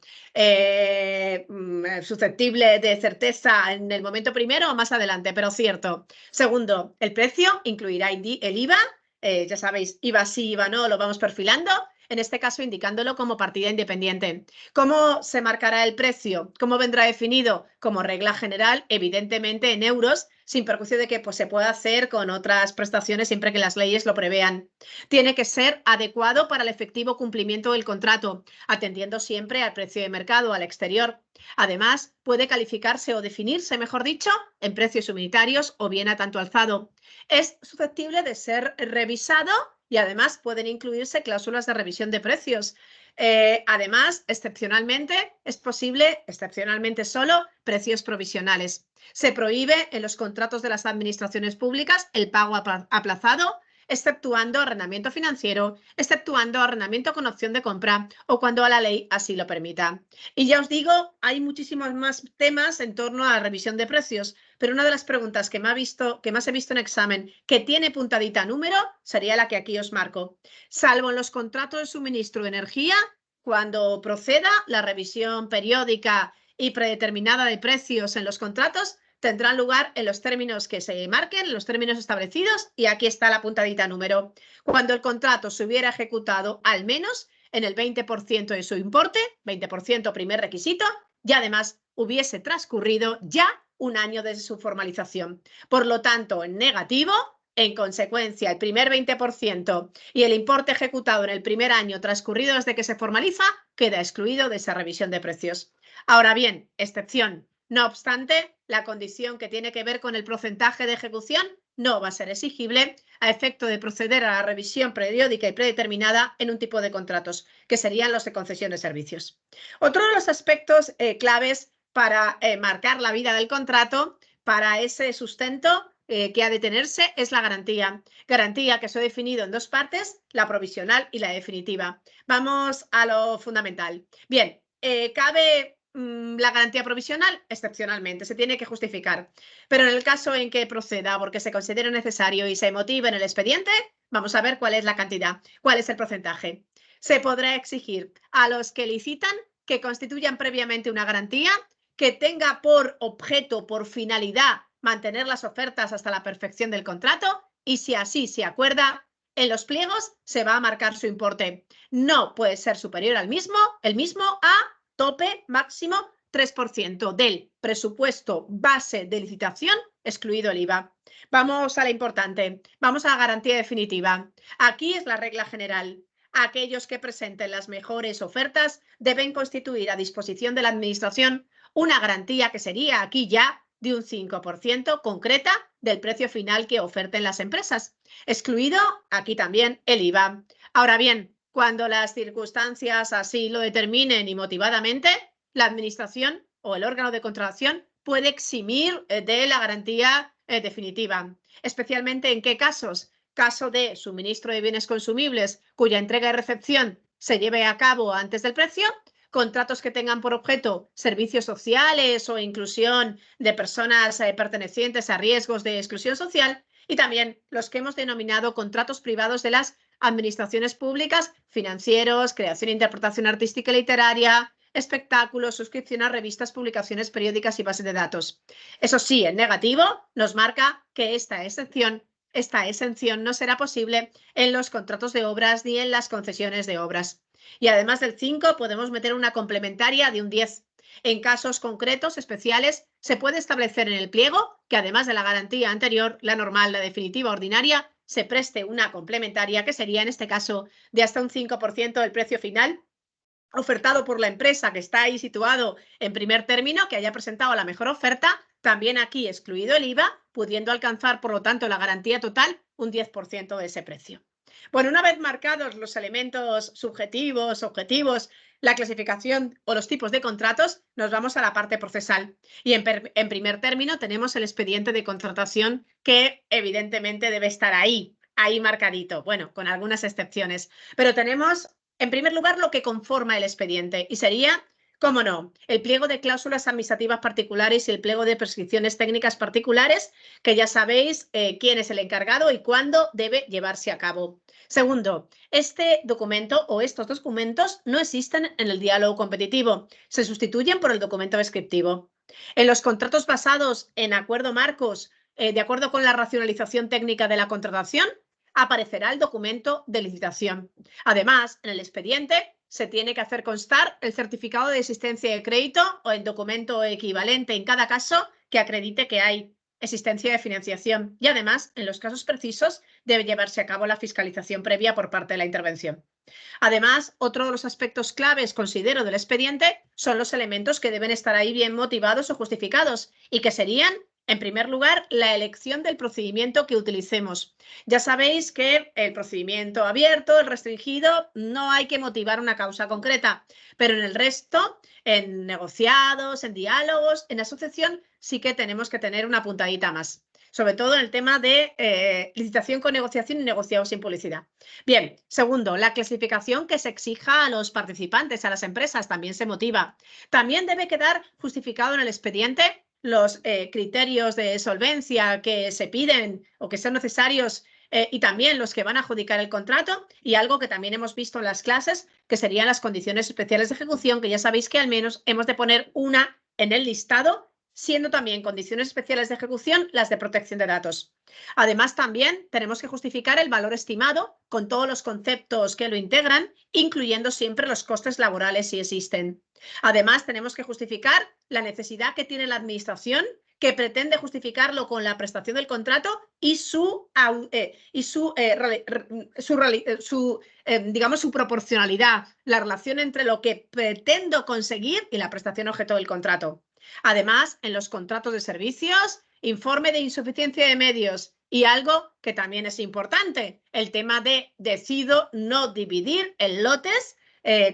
susceptible de certeza en el momento primero o más adelante, pero cierto. Segundo, el precio incluirá el IVA. Ya sabéis, IVA sí, IVA no, lo vamos perfilando. En este caso, indicándolo como partida independiente. ¿Cómo se marcará el precio? ¿Cómo vendrá definido? Como regla general, evidentemente en euros, sin perjuicio de que pues, se pueda hacer con otras prestaciones siempre que las leyes lo prevean. Tiene que ser adecuado para el efectivo cumplimiento del contrato, atendiendo siempre al precio de mercado, al exterior. Además, puede calificarse o definirse, mejor dicho, en precios unitarios o bien a tanto alzado. Es susceptible de ser revisado y además pueden incluirse cláusulas de revisión de precios. Además, excepcionalmente, es posible, excepcionalmente solo, precios provisionales. Se prohíbe en los contratos de las administraciones públicas el pago aplazado, exceptuando arrendamiento financiero, exceptuando arrendamiento con opción de compra o cuando la ley así lo permita. Y ya os digo, hay muchísimos más temas en torno a la revisión de precios, pero una de las preguntas que más he visto en examen que tiene puntadita número sería la que aquí os marco. Salvo en los contratos de suministro de energía, cuando proceda la revisión periódica y predeterminada de precios en los contratos, tendrán lugar en los términos que se marquen, en los términos establecidos, y aquí está la puntadita número. Cuando el contrato se hubiera ejecutado al menos en el 20% de su importe, 20% primer requisito, y además hubiese transcurrido ya un año desde su formalización. Por lo tanto, en negativo, en consecuencia, el primer 20% y el importe ejecutado en el primer año transcurrido desde que se formaliza queda excluido de esa revisión de precios. Ahora bien, excepción. No obstante, la condición que tiene que ver con el porcentaje de ejecución no va a ser exigible a efecto de proceder a la revisión periódica y predeterminada en un tipo de contratos, que serían los de concesión de servicios. Otro de los aspectos claves para marcar la vida del contrato, para ese sustento que ha de tenerse, es la garantía. Garantía que se ha definido en 2 partes, la provisional y la definitiva. Vamos a lo fundamental. Bien, cabe la garantía provisional, excepcionalmente, se tiene que justificar. Pero en el caso en que proceda porque se considere necesario y se motive en el expediente, vamos a ver cuál es la cantidad, cuál es el porcentaje. Se podrá exigir a los que licitan que constituyan previamente una garantía que tenga por objeto, por finalidad, mantener las ofertas hasta la perfección del contrato y si así se acuerda, en los pliegos se va a marcar su importe. No puede ser superior al mismo, el mismo a tope máximo 3% del presupuesto base de licitación, excluido el IVA. Vamos a la importante, vamos a la garantía definitiva. Aquí es la regla general. Aquellos que presenten las mejores ofertas deben constituir a disposición de la Administración una garantía que sería aquí ya de un 5% concreta del precio final que oferten las empresas, excluido aquí también el IVA. Ahora bien, cuando las circunstancias así lo determinen y motivadamente, la Administración o el órgano de contratación puede eximir de la garantía definitiva. Especialmente en qué casos. Caso de suministro de bienes consumibles cuya entrega y recepción se lleve a cabo antes del precio, contratos que tengan por objeto servicios sociales o inclusión de personas pertenecientes a riesgos de exclusión social, y también los que hemos denominado contratos privados de las administraciones públicas, financieros, creación e interpretación artística y literaria, espectáculos, suscripción a revistas, publicaciones periódicas y bases de datos. Eso sí, en negativo nos marca que esta exención no será posible en los contratos de obras ni en las concesiones de obras. Y además del 5 podemos meter una complementaria de un 10. En casos concretos especiales se puede establecer en el pliego que además de la garantía anterior, la normal, la definitiva ordinaria, se preste una complementaria que sería en este caso de hasta un 5% del precio final ofertado por la empresa que está ahí situado en primer término, que haya presentado la mejor oferta, también aquí excluido el IVA, pudiendo alcanzar, por lo tanto, la garantía total un 10% de ese precio. Bueno, una vez marcados los elementos subjetivos, objetivos, la clasificación o los tipos de contratos, nos vamos a la parte procesal. Y en primer término tenemos el expediente de contratación que evidentemente debe estar ahí marcadito, bueno, con algunas excepciones. Pero tenemos en primer lugar, lo que conforma el expediente y sería, cómo no, el pliego de cláusulas administrativas particulares y el pliego de prescripciones técnicas particulares, que ya sabéis quién es el encargado y cuándo debe llevarse a cabo. Segundo, este documento o estos documentos no existen en el diálogo competitivo, se sustituyen por el documento descriptivo. En los contratos basados en acuerdo marcos, de acuerdo con la racionalización técnica de la contratación, aparecerá el documento de licitación. Además, en el expediente se tiene que hacer constar el certificado de existencia de crédito o el documento equivalente en cada caso que acredite que hay existencia de financiación. Y además, en los casos precisos, debe llevarse a cabo la fiscalización previa por parte de la intervención. Además, otro de los aspectos claves, considero, del expediente son los elementos que deben estar ahí bien motivados o justificados y que serían, en primer lugar, la elección del procedimiento que utilicemos. Ya sabéis que el procedimiento abierto, el restringido, no hay que motivar una causa concreta, pero en el resto, en negociados, en diálogos, en asociación, sí que tenemos que tener una puntadita más. Sobre todo en el tema de licitación con negociación y negociado sin publicidad. Bien, segundo, la clasificación que se exija a los participantes, a las empresas, también se motiva. También debe quedar justificado en el expediente los criterios de solvencia que se piden o que son necesarios y también los que van a adjudicar el contrato, y algo que también hemos visto en las clases, que serían las condiciones especiales de ejecución, que ya sabéis que al menos hemos de poner una en el listado, siendo también condiciones especiales de ejecución las de protección de datos. Además, también tenemos que justificar el valor estimado con todos los conceptos que lo integran, incluyendo siempre los costes laborales si existen. Además, tenemos que justificar la necesidad que tiene la administración, que pretende justificarlo con la prestación del contrato y su proporcionalidad, la relación entre lo que pretendo conseguir y la prestación objeto del contrato. Además, en los contratos de servicios, informe de insuficiencia de medios y algo que también es importante, el tema de decido no dividir en lotes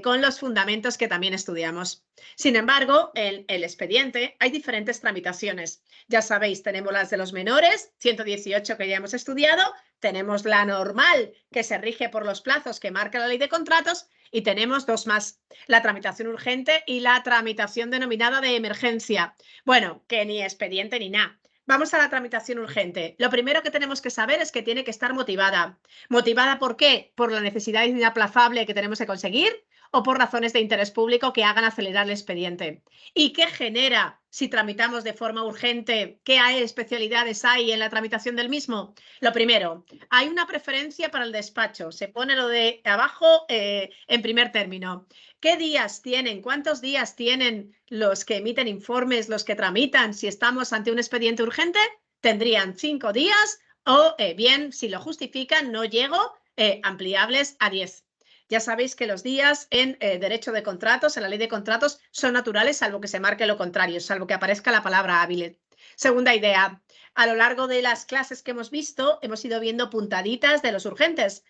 con los fundamentos que también estudiamos. Sin embargo, en el expediente hay diferentes tramitaciones. Ya sabéis, tenemos las de los menores, 118 que ya hemos estudiado, tenemos la normal que se rige por los plazos que marca la ley de contratos y tenemos dos más, la tramitación urgente y la tramitación denominada de emergencia. Bueno, que ni expediente ni nada. Vamos a la tramitación urgente. Lo primero que tenemos que saber es que tiene que estar motivada. ¿Motivada por qué? ¿Por la necesidad inaplazable que tenemos que conseguir o por razones de interés público que hagan acelerar el expediente? ¿Y qué genera si tramitamos de forma urgente? ¿Qué especialidades hay en la tramitación del mismo? Lo primero, hay una preferencia para el despacho. Se pone lo de abajo en primer término. ¿Qué días tienen? ¿Cuántos días tienen los que emiten informes, los que tramitan? Si estamos ante un expediente urgente, tendrían 5 días o bien, si lo justifican, no llego, ampliables a 10. Ya sabéis que los días en derecho de contratos, en la ley de contratos, son naturales, salvo que se marque lo contrario, salvo que aparezca la palabra hábil. Segunda idea, a lo largo de las clases que hemos visto, hemos ido viendo puntaditas de los urgentes.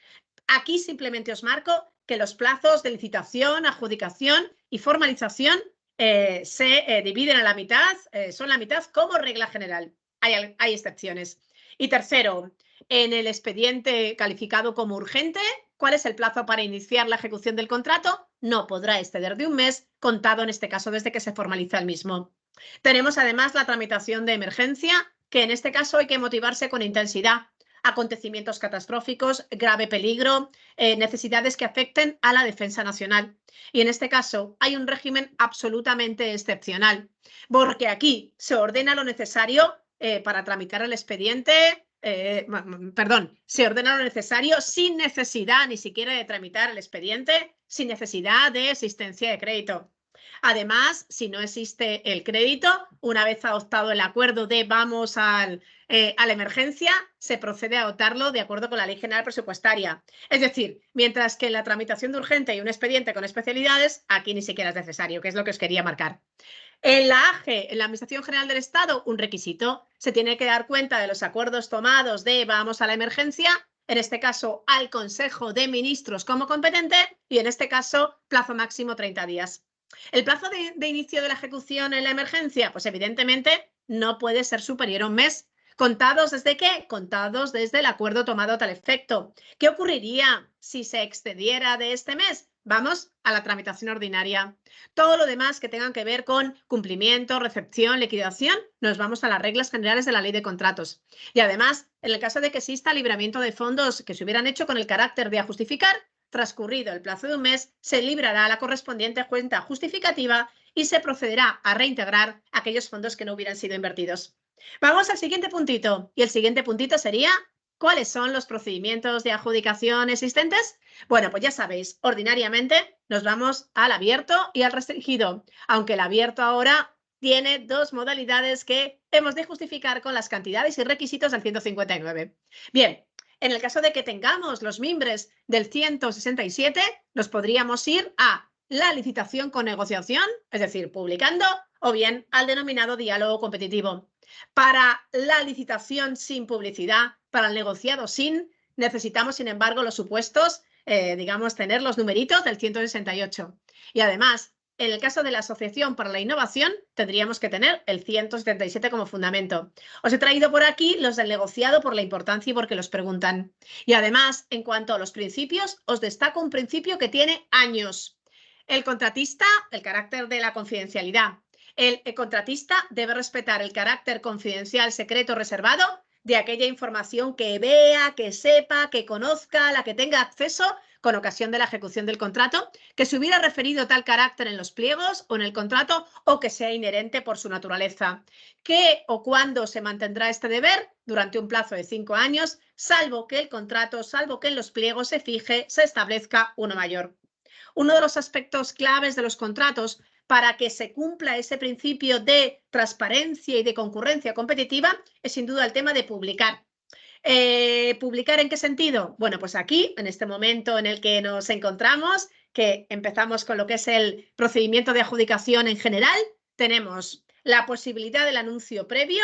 Aquí simplemente os marco que los plazos de licitación, adjudicación y formalización se dividen a la mitad, son la mitad como regla general. Hay excepciones. Y tercero, en el expediente calificado como urgente, ¿cuál es el plazo para iniciar la ejecución del contrato? no podrá exceder de un mes, contado en este caso desde que se formaliza el mismo. Tenemos además la tramitación de emergencia, que en este caso hay que motivarse con intensidad. Acontecimientos catastróficos, grave peligro, necesidades que afecten a la defensa nacional. Y en este caso hay un régimen absolutamente excepcional, porque aquí se ordena lo necesario para tramitar el expediente, se ordena lo necesario sin necesidad ni siquiera de tramitar el expediente, sin necesidad de existencia de crédito. Además, si no existe el crédito, una vez adoptado el acuerdo de vamos a la emergencia, se procede a adoptarlo de acuerdo con la Ley General Presupuestaria. Es decir, mientras que en la tramitación de urgente y un expediente con especialidades, aquí ni siquiera es necesario, que es lo que os quería marcar. En la AGE, en la Administración General del Estado, un requisito. Se tiene que dar cuenta de los acuerdos tomados de vamos a la emergencia, en este caso al Consejo de Ministros como competente y en este caso plazo máximo 30 días. ¿El plazo de inicio de la ejecución en la emergencia? Pues evidentemente no puede ser superior a un mes. ¿Contados desde qué? Contados desde el acuerdo tomado a tal efecto. ¿Qué ocurriría si se excediera de este mes? Vamos a la tramitación ordinaria. Todo lo demás que tengan que ver con cumplimiento, recepción, liquidación, nos vamos a las reglas generales de la Ley de Contratos. Y además, en el caso de que exista libramiento de fondos que se hubieran hecho con el carácter de a justificar, transcurrido el plazo de un mes, se librará la correspondiente cuenta justificativa y se procederá a reintegrar aquellos fondos que no hubieran sido invertidos. Vamos al siguiente puntito. Y el siguiente puntito sería, ¿cuáles son los procedimientos de adjudicación existentes? Bueno, pues ya sabéis, ordinariamente nos vamos al abierto y al restringido, aunque el abierto ahora tiene dos modalidades que hemos de justificar con las cantidades y requisitos del 159. Bien, en el caso de que tengamos los mimbres del 167, nos podríamos ir a la licitación con negociación, es decir, publicando, o bien al denominado diálogo competitivo. Para la licitación sin publicidad, para el negociado sin, necesitamos, sin embargo, los supuestos, digamos, tener los numeritos del 168. Y además, en el caso de la Asociación para la Innovación, tendríamos que tener el 177 como fundamento. Os he traído por aquí los del negociado por la importancia y porque los preguntan. Y además, en cuanto a los principios, os destaco un principio que tiene años. El contratista, el carácter de la confidencialidad. El contratista debe respetar el carácter confidencial, secreto, reservado de aquella información que vea, que sepa, que conozca, a la que tenga acceso con ocasión de la ejecución del contrato, que se hubiera referido tal carácter en los pliegos o en el contrato o que sea inherente por su naturaleza. ¿Qué o cuándo se mantendrá este deber? Durante un plazo de 5 años, salvo que el contrato, salvo que en los pliegos se fije, se establezca uno mayor. Uno de los aspectos claves de los contratos para que se cumpla ese principio de transparencia y de concurrencia competitiva es sin duda el tema de publicar. ¿Publicar en qué sentido? Bueno, pues aquí, en este momento en el que nos encontramos, que empezamos con lo que es el procedimiento de adjudicación en general, tenemos la posibilidad del anuncio previo,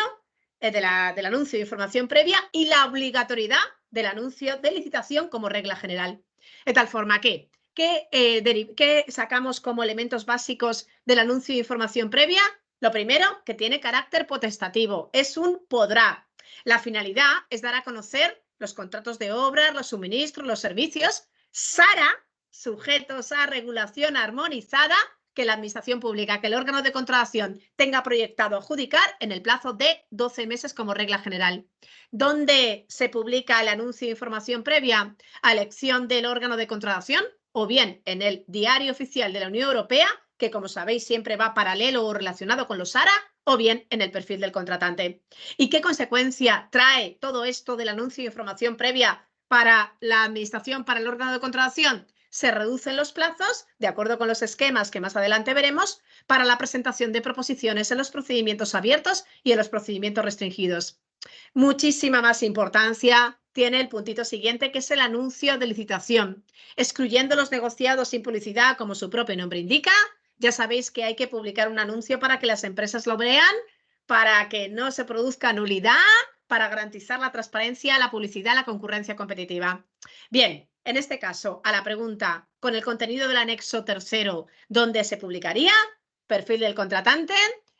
del anuncio de información previa y la obligatoriedad del anuncio de licitación como regla general. De tal forma que, ¿qué sacamos como elementos básicos del anuncio de información previa? Lo primero, que tiene carácter potestativo, es un podrá. La finalidad es dar a conocer los contratos de obras, los suministros, los servicios, SARA, sujetos a regulación armonizada, que la Administración Pública, que el órgano de contratación tenga proyectado adjudicar en el plazo de 12 meses como regla general. ¿Dónde se publica el anuncio de información previa a elección del órgano de contratación? O bien en el Diario Oficial de la Unión Europea, que como sabéis siempre va paralelo o relacionado con los SARA, o bien en el perfil del contratante. ¿Y qué consecuencia trae todo esto del anuncio de información previa para la Administración, para el órgano de contratación? Se reducen los plazos, de acuerdo con los esquemas que más adelante veremos, para la presentación de proposiciones en los procedimientos abiertos y en los procedimientos restringidos. Muchísima más importancia tiene el puntito siguiente, que es el anuncio de licitación. Excluyendo los negociados sin publicidad, como su propio nombre indica, ya sabéis que hay que publicar un anuncio para que las empresas lo vean, para que no se produzca nulidad, para garantizar la transparencia, la publicidad, la concurrencia competitiva. Bien, en este caso, a la pregunta, con el contenido del anexo tercero, ¿dónde se publicaría? Perfil del contratante.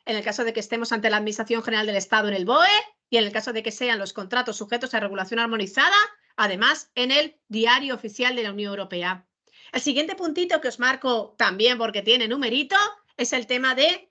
En el caso de que estemos ante la Administración General del Estado, en el BOE, y en el caso de que sean los contratos sujetos a regulación armonizada, además en el Diario Oficial de la Unión Europea. El siguiente puntito que os marco también porque tiene numerito es el tema de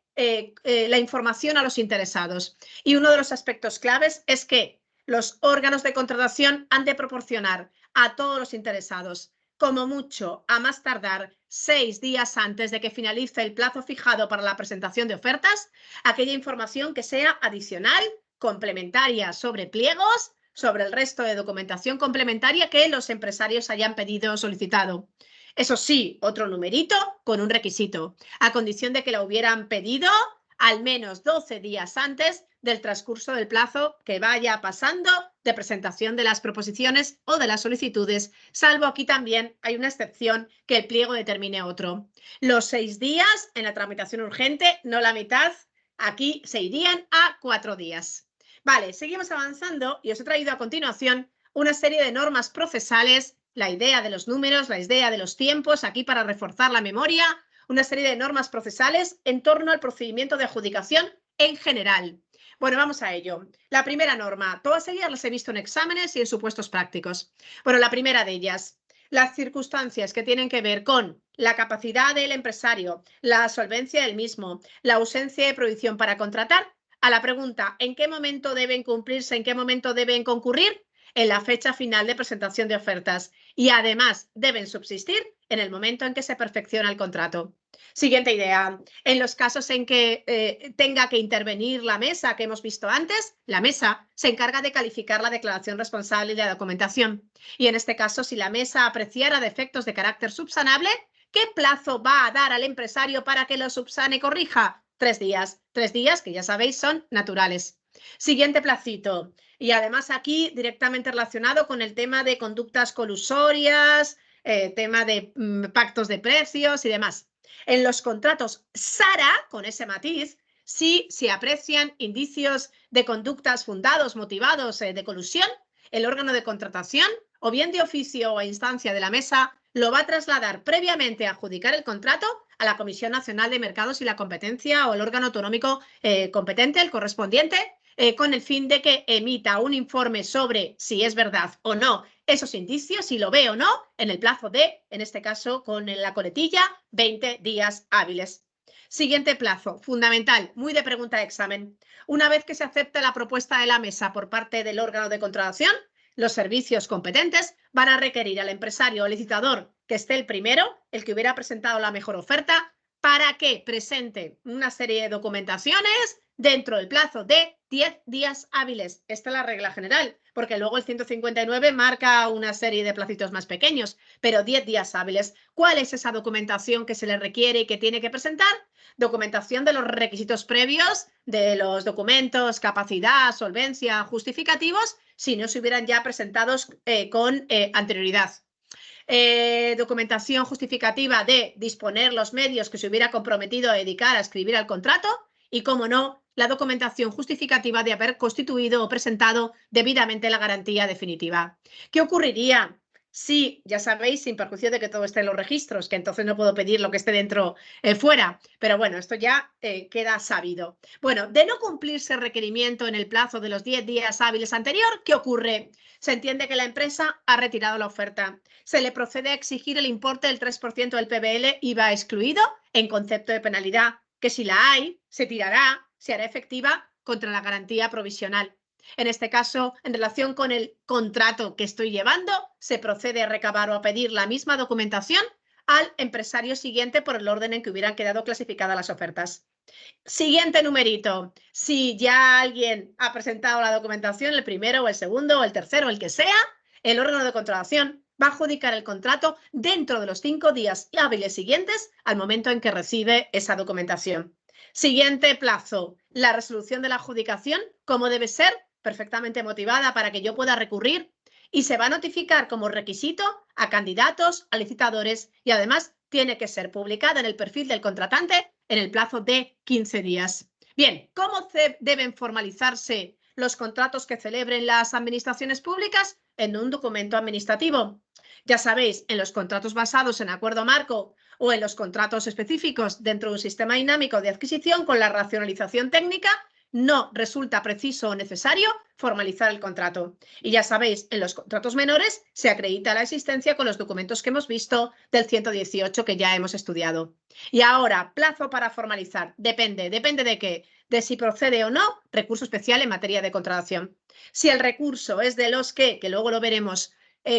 la información a los interesados. Y uno de los aspectos claves es que los órganos de contratación han de proporcionar a todos los interesados, como mucho, a más tardar 6 días antes de que finalice el plazo fijado para la presentación de ofertas, aquella información que sea adicional, complementaria sobre pliegos, sobre el resto de documentación complementaria que los empresarios hayan pedido o solicitado. Eso sí, otro numerito con un requisito, a condición de que la hubieran pedido al menos 12 días antes del transcurso del plazo que vaya pasando de presentación de las proposiciones o de las solicitudes, salvo aquí también hay una excepción que el pliego determine otro. Los 6 días en la tramitación urgente, no la mitad, aquí se irían a 4 días. Vale, seguimos avanzando y os he traído a continuación una serie de normas procesales, la idea de los números, la idea de los tiempos, aquí para reforzar la memoria, una serie de normas procesales en torno al procedimiento de adjudicación en general. Bueno, vamos a ello. La primera norma, todas ellas las he visto en exámenes y en supuestos prácticos. Bueno, la primera de ellas, las circunstancias que tienen que ver con la capacidad del empresario, la solvencia del mismo, la ausencia de prohibición para contratar. A la pregunta, ¿en qué momento deben cumplirse, en qué momento deben concurrir? En la fecha final de presentación de ofertas y además deben subsistir en el momento en que se perfecciona el contrato. Siguiente idea, en los casos en que tenga que intervenir la mesa que hemos visto antes, la mesa se encarga de calificar la declaración responsable y la documentación. Y en este caso, si la mesa apreciara defectos de carácter subsanable, ¿qué plazo va a dar al empresario para que lo subsane y corrija? 3 días. 3 días que ya sabéis son naturales. Siguiente placito. Y además aquí directamente relacionado con el tema de conductas colusorias, tema de pactos de precios y demás. En los contratos SARA, con ese matiz, si se aprecian indicios de conductas fundados, motivados de colusión, el órgano de contratación, o bien de oficio o a instancia de la mesa, lo va a trasladar previamente a adjudicar el contrato a la Comisión Nacional de Mercados y la Competencia o el órgano autonómico competente, el correspondiente, con el fin de que emita un informe sobre si es verdad o no esos indicios, si lo ve o no, en el plazo de, en este caso, con la coletilla, 20 días hábiles. Siguiente plazo, fundamental, muy de pregunta de examen. Una vez que se acepte la propuesta de la mesa por parte del órgano de contratación, los servicios competentes van a requerir al empresario o licitador que esté el primero, el que hubiera presentado la mejor oferta, para que presente una serie de documentaciones dentro del plazo de 10 días hábiles. Esta es la regla general, porque luego el 159 marca una serie de placitos más pequeños, pero 10 días hábiles. ¿Cuál es esa documentación que se le requiere y que tiene que presentar? Documentación de los requisitos previos, de los documentos, capacidad, solvencia, justificativos, si no se hubieran ya presentados con anterioridad. Documentación justificativa de disponer los medios que se hubiera comprometido a dedicar a escribir al contrato y, como no, la documentación justificativa de haber constituido o presentado debidamente la garantía definitiva. ¿Qué ocurriría si, ya sabéis, sin perjuicio de que todo esté en los registros, que entonces no puedo pedir lo que esté dentro fuera? Pero bueno, esto ya queda sabido. Bueno, de no cumplirse el requerimiento en el plazo de los 10 días hábiles anterior, ¿qué ocurre? Se entiende que la empresa ha retirado la oferta. Se le procede a exigir el importe del 3% del PBL IVA excluido en concepto de penalidad, que si la hay, se tirará, se hará efectiva contra la garantía provisional. En este caso, en relación con el contrato que estoy llevando, se procede a recabar o a pedir la misma documentación al empresario siguiente por el orden en que hubieran quedado clasificadas las ofertas. Siguiente numerito. Si ya alguien ha presentado la documentación, el primero o el segundo o el tercero, el que sea, el órgano de contratación va a adjudicar el contrato dentro de los 5 días hábiles siguientes al momento en que recibe esa documentación. Siguiente plazo, la resolución de la adjudicación, como debe ser, perfectamente motivada para que yo pueda recurrir, y se va a notificar como requisito a candidatos, a licitadores y además tiene que ser publicada en el perfil del contratante en el plazo de 15 días. Bien, ¿cómo deben formalizarse los contratos que celebren las administraciones públicas? En un documento administrativo. Ya sabéis, en los contratos basados en acuerdo marco o en los contratos específicos dentro de un sistema dinámico de adquisición con la racionalización técnica, no resulta preciso o necesario formalizar el contrato. Y ya sabéis, en los contratos menores se acredita la existencia con los documentos que hemos visto del 118 que ya hemos estudiado. Y ahora, plazo para formalizar. Depende de qué, de si procede o no recurso especial en materia de contratación. Si el recurso es de los que luego lo veremos,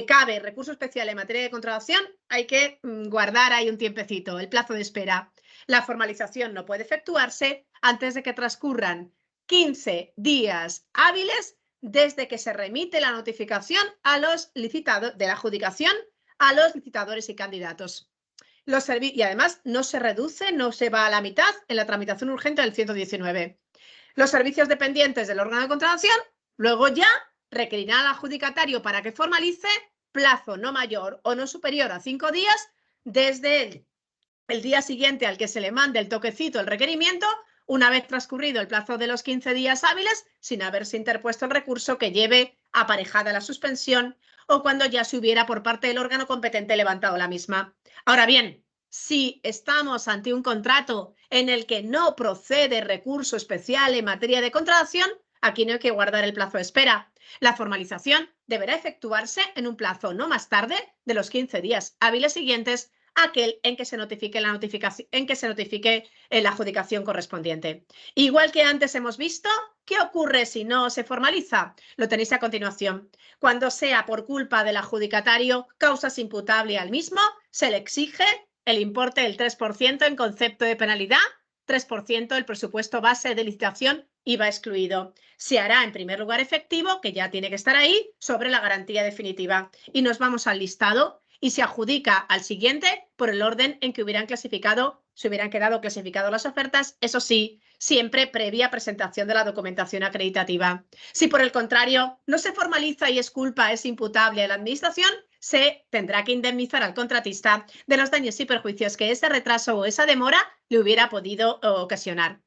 cabe recurso especial en materia de contratación, hay que guardar ahí un tiempecito, el plazo de espera. La formalización no puede efectuarse antes de que transcurran 15 días hábiles desde que se remite la notificación a los licitados de la adjudicación a los licitadores y candidatos. Y además no se reduce, no se va a la mitad en la tramitación urgente del 119. Los servicios dependientes del órgano de contratación luego ya requerirán al adjudicatario para que formalice plazo no mayor o no superior a 5 días desde el día siguiente al que se le mande el toquecito, el requerimiento, una vez transcurrido el plazo de los 15 días hábiles, sin haberse interpuesto el recurso que lleve aparejada la suspensión o cuando ya se hubiera por parte del órgano competente levantado la misma. Ahora bien, si estamos ante un contrato en el que no procede recurso especial en materia de contratación, aquí no hay que guardar el plazo de espera. La formalización deberá efectuarse en un plazo no más tarde de los 15 días hábiles siguientes aquel en que se notifique la adjudicación correspondiente. Igual que antes hemos visto, ¿qué ocurre si no se formaliza? Lo tenéis a continuación. Cuando sea por culpa del adjudicatario causas imputable al mismo, se le exige el importe del 3% en concepto de penalidad, 3% del presupuesto base de licitación IVA excluido. Se hará en primer lugar efectivo, que ya tiene que estar ahí, sobre la garantía definitiva. Y nos vamos al listado y se adjudica al siguiente por el orden en que se hubieran quedado clasificadas las ofertas, eso sí, siempre previa presentación de la documentación acreditativa. Si por el contrario no se formaliza y es imputable a la administración, se tendrá que indemnizar al contratista de los daños y perjuicios que ese retraso o esa demora le hubiera podido ocasionar.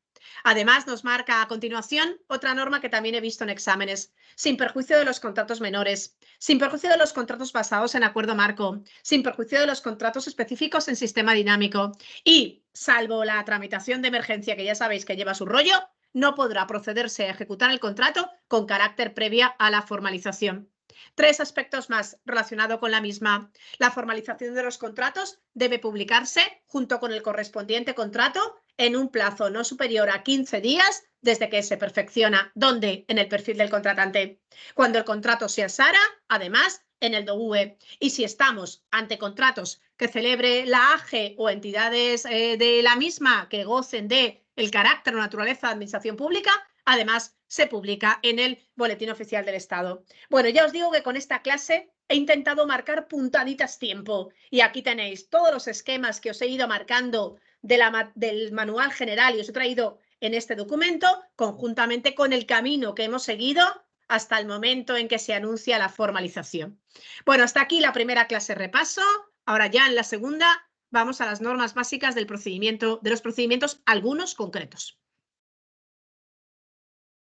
Además, nos marca a continuación otra norma que también he visto en exámenes, sin perjuicio de los contratos menores, sin perjuicio de los contratos basados en acuerdo marco, sin perjuicio de los contratos específicos en sistema dinámico y, salvo la tramitación de emergencia que ya sabéis que lleva su rollo, no podrá procederse a ejecutar el contrato con carácter previa a la formalización. 3 aspectos más relacionados con la misma. La formalización de los contratos debe publicarse junto con el correspondiente contrato en un plazo no superior a 15 días desde que se perfecciona. ¿Dónde? En el perfil del contratante. Cuando el contrato sea SARA, además, en el DOUE. Y si estamos ante contratos que celebre la AGE o entidades de la misma que gocen de el carácter o naturaleza de administración pública, además se publica en el Boletín Oficial del Estado. Bueno, ya os digo que con esta clase he intentado marcar puntaditas tiempo y aquí tenéis todos los esquemas que os he ido marcando del manual general y os he traído en este documento conjuntamente con el camino que hemos seguido hasta el momento en que se anuncia la formalización. Bueno, hasta aquí la primera clase repaso. Ahora ya en la segunda vamos a las normas básicas del procedimiento, de los procedimientos algunos concretos.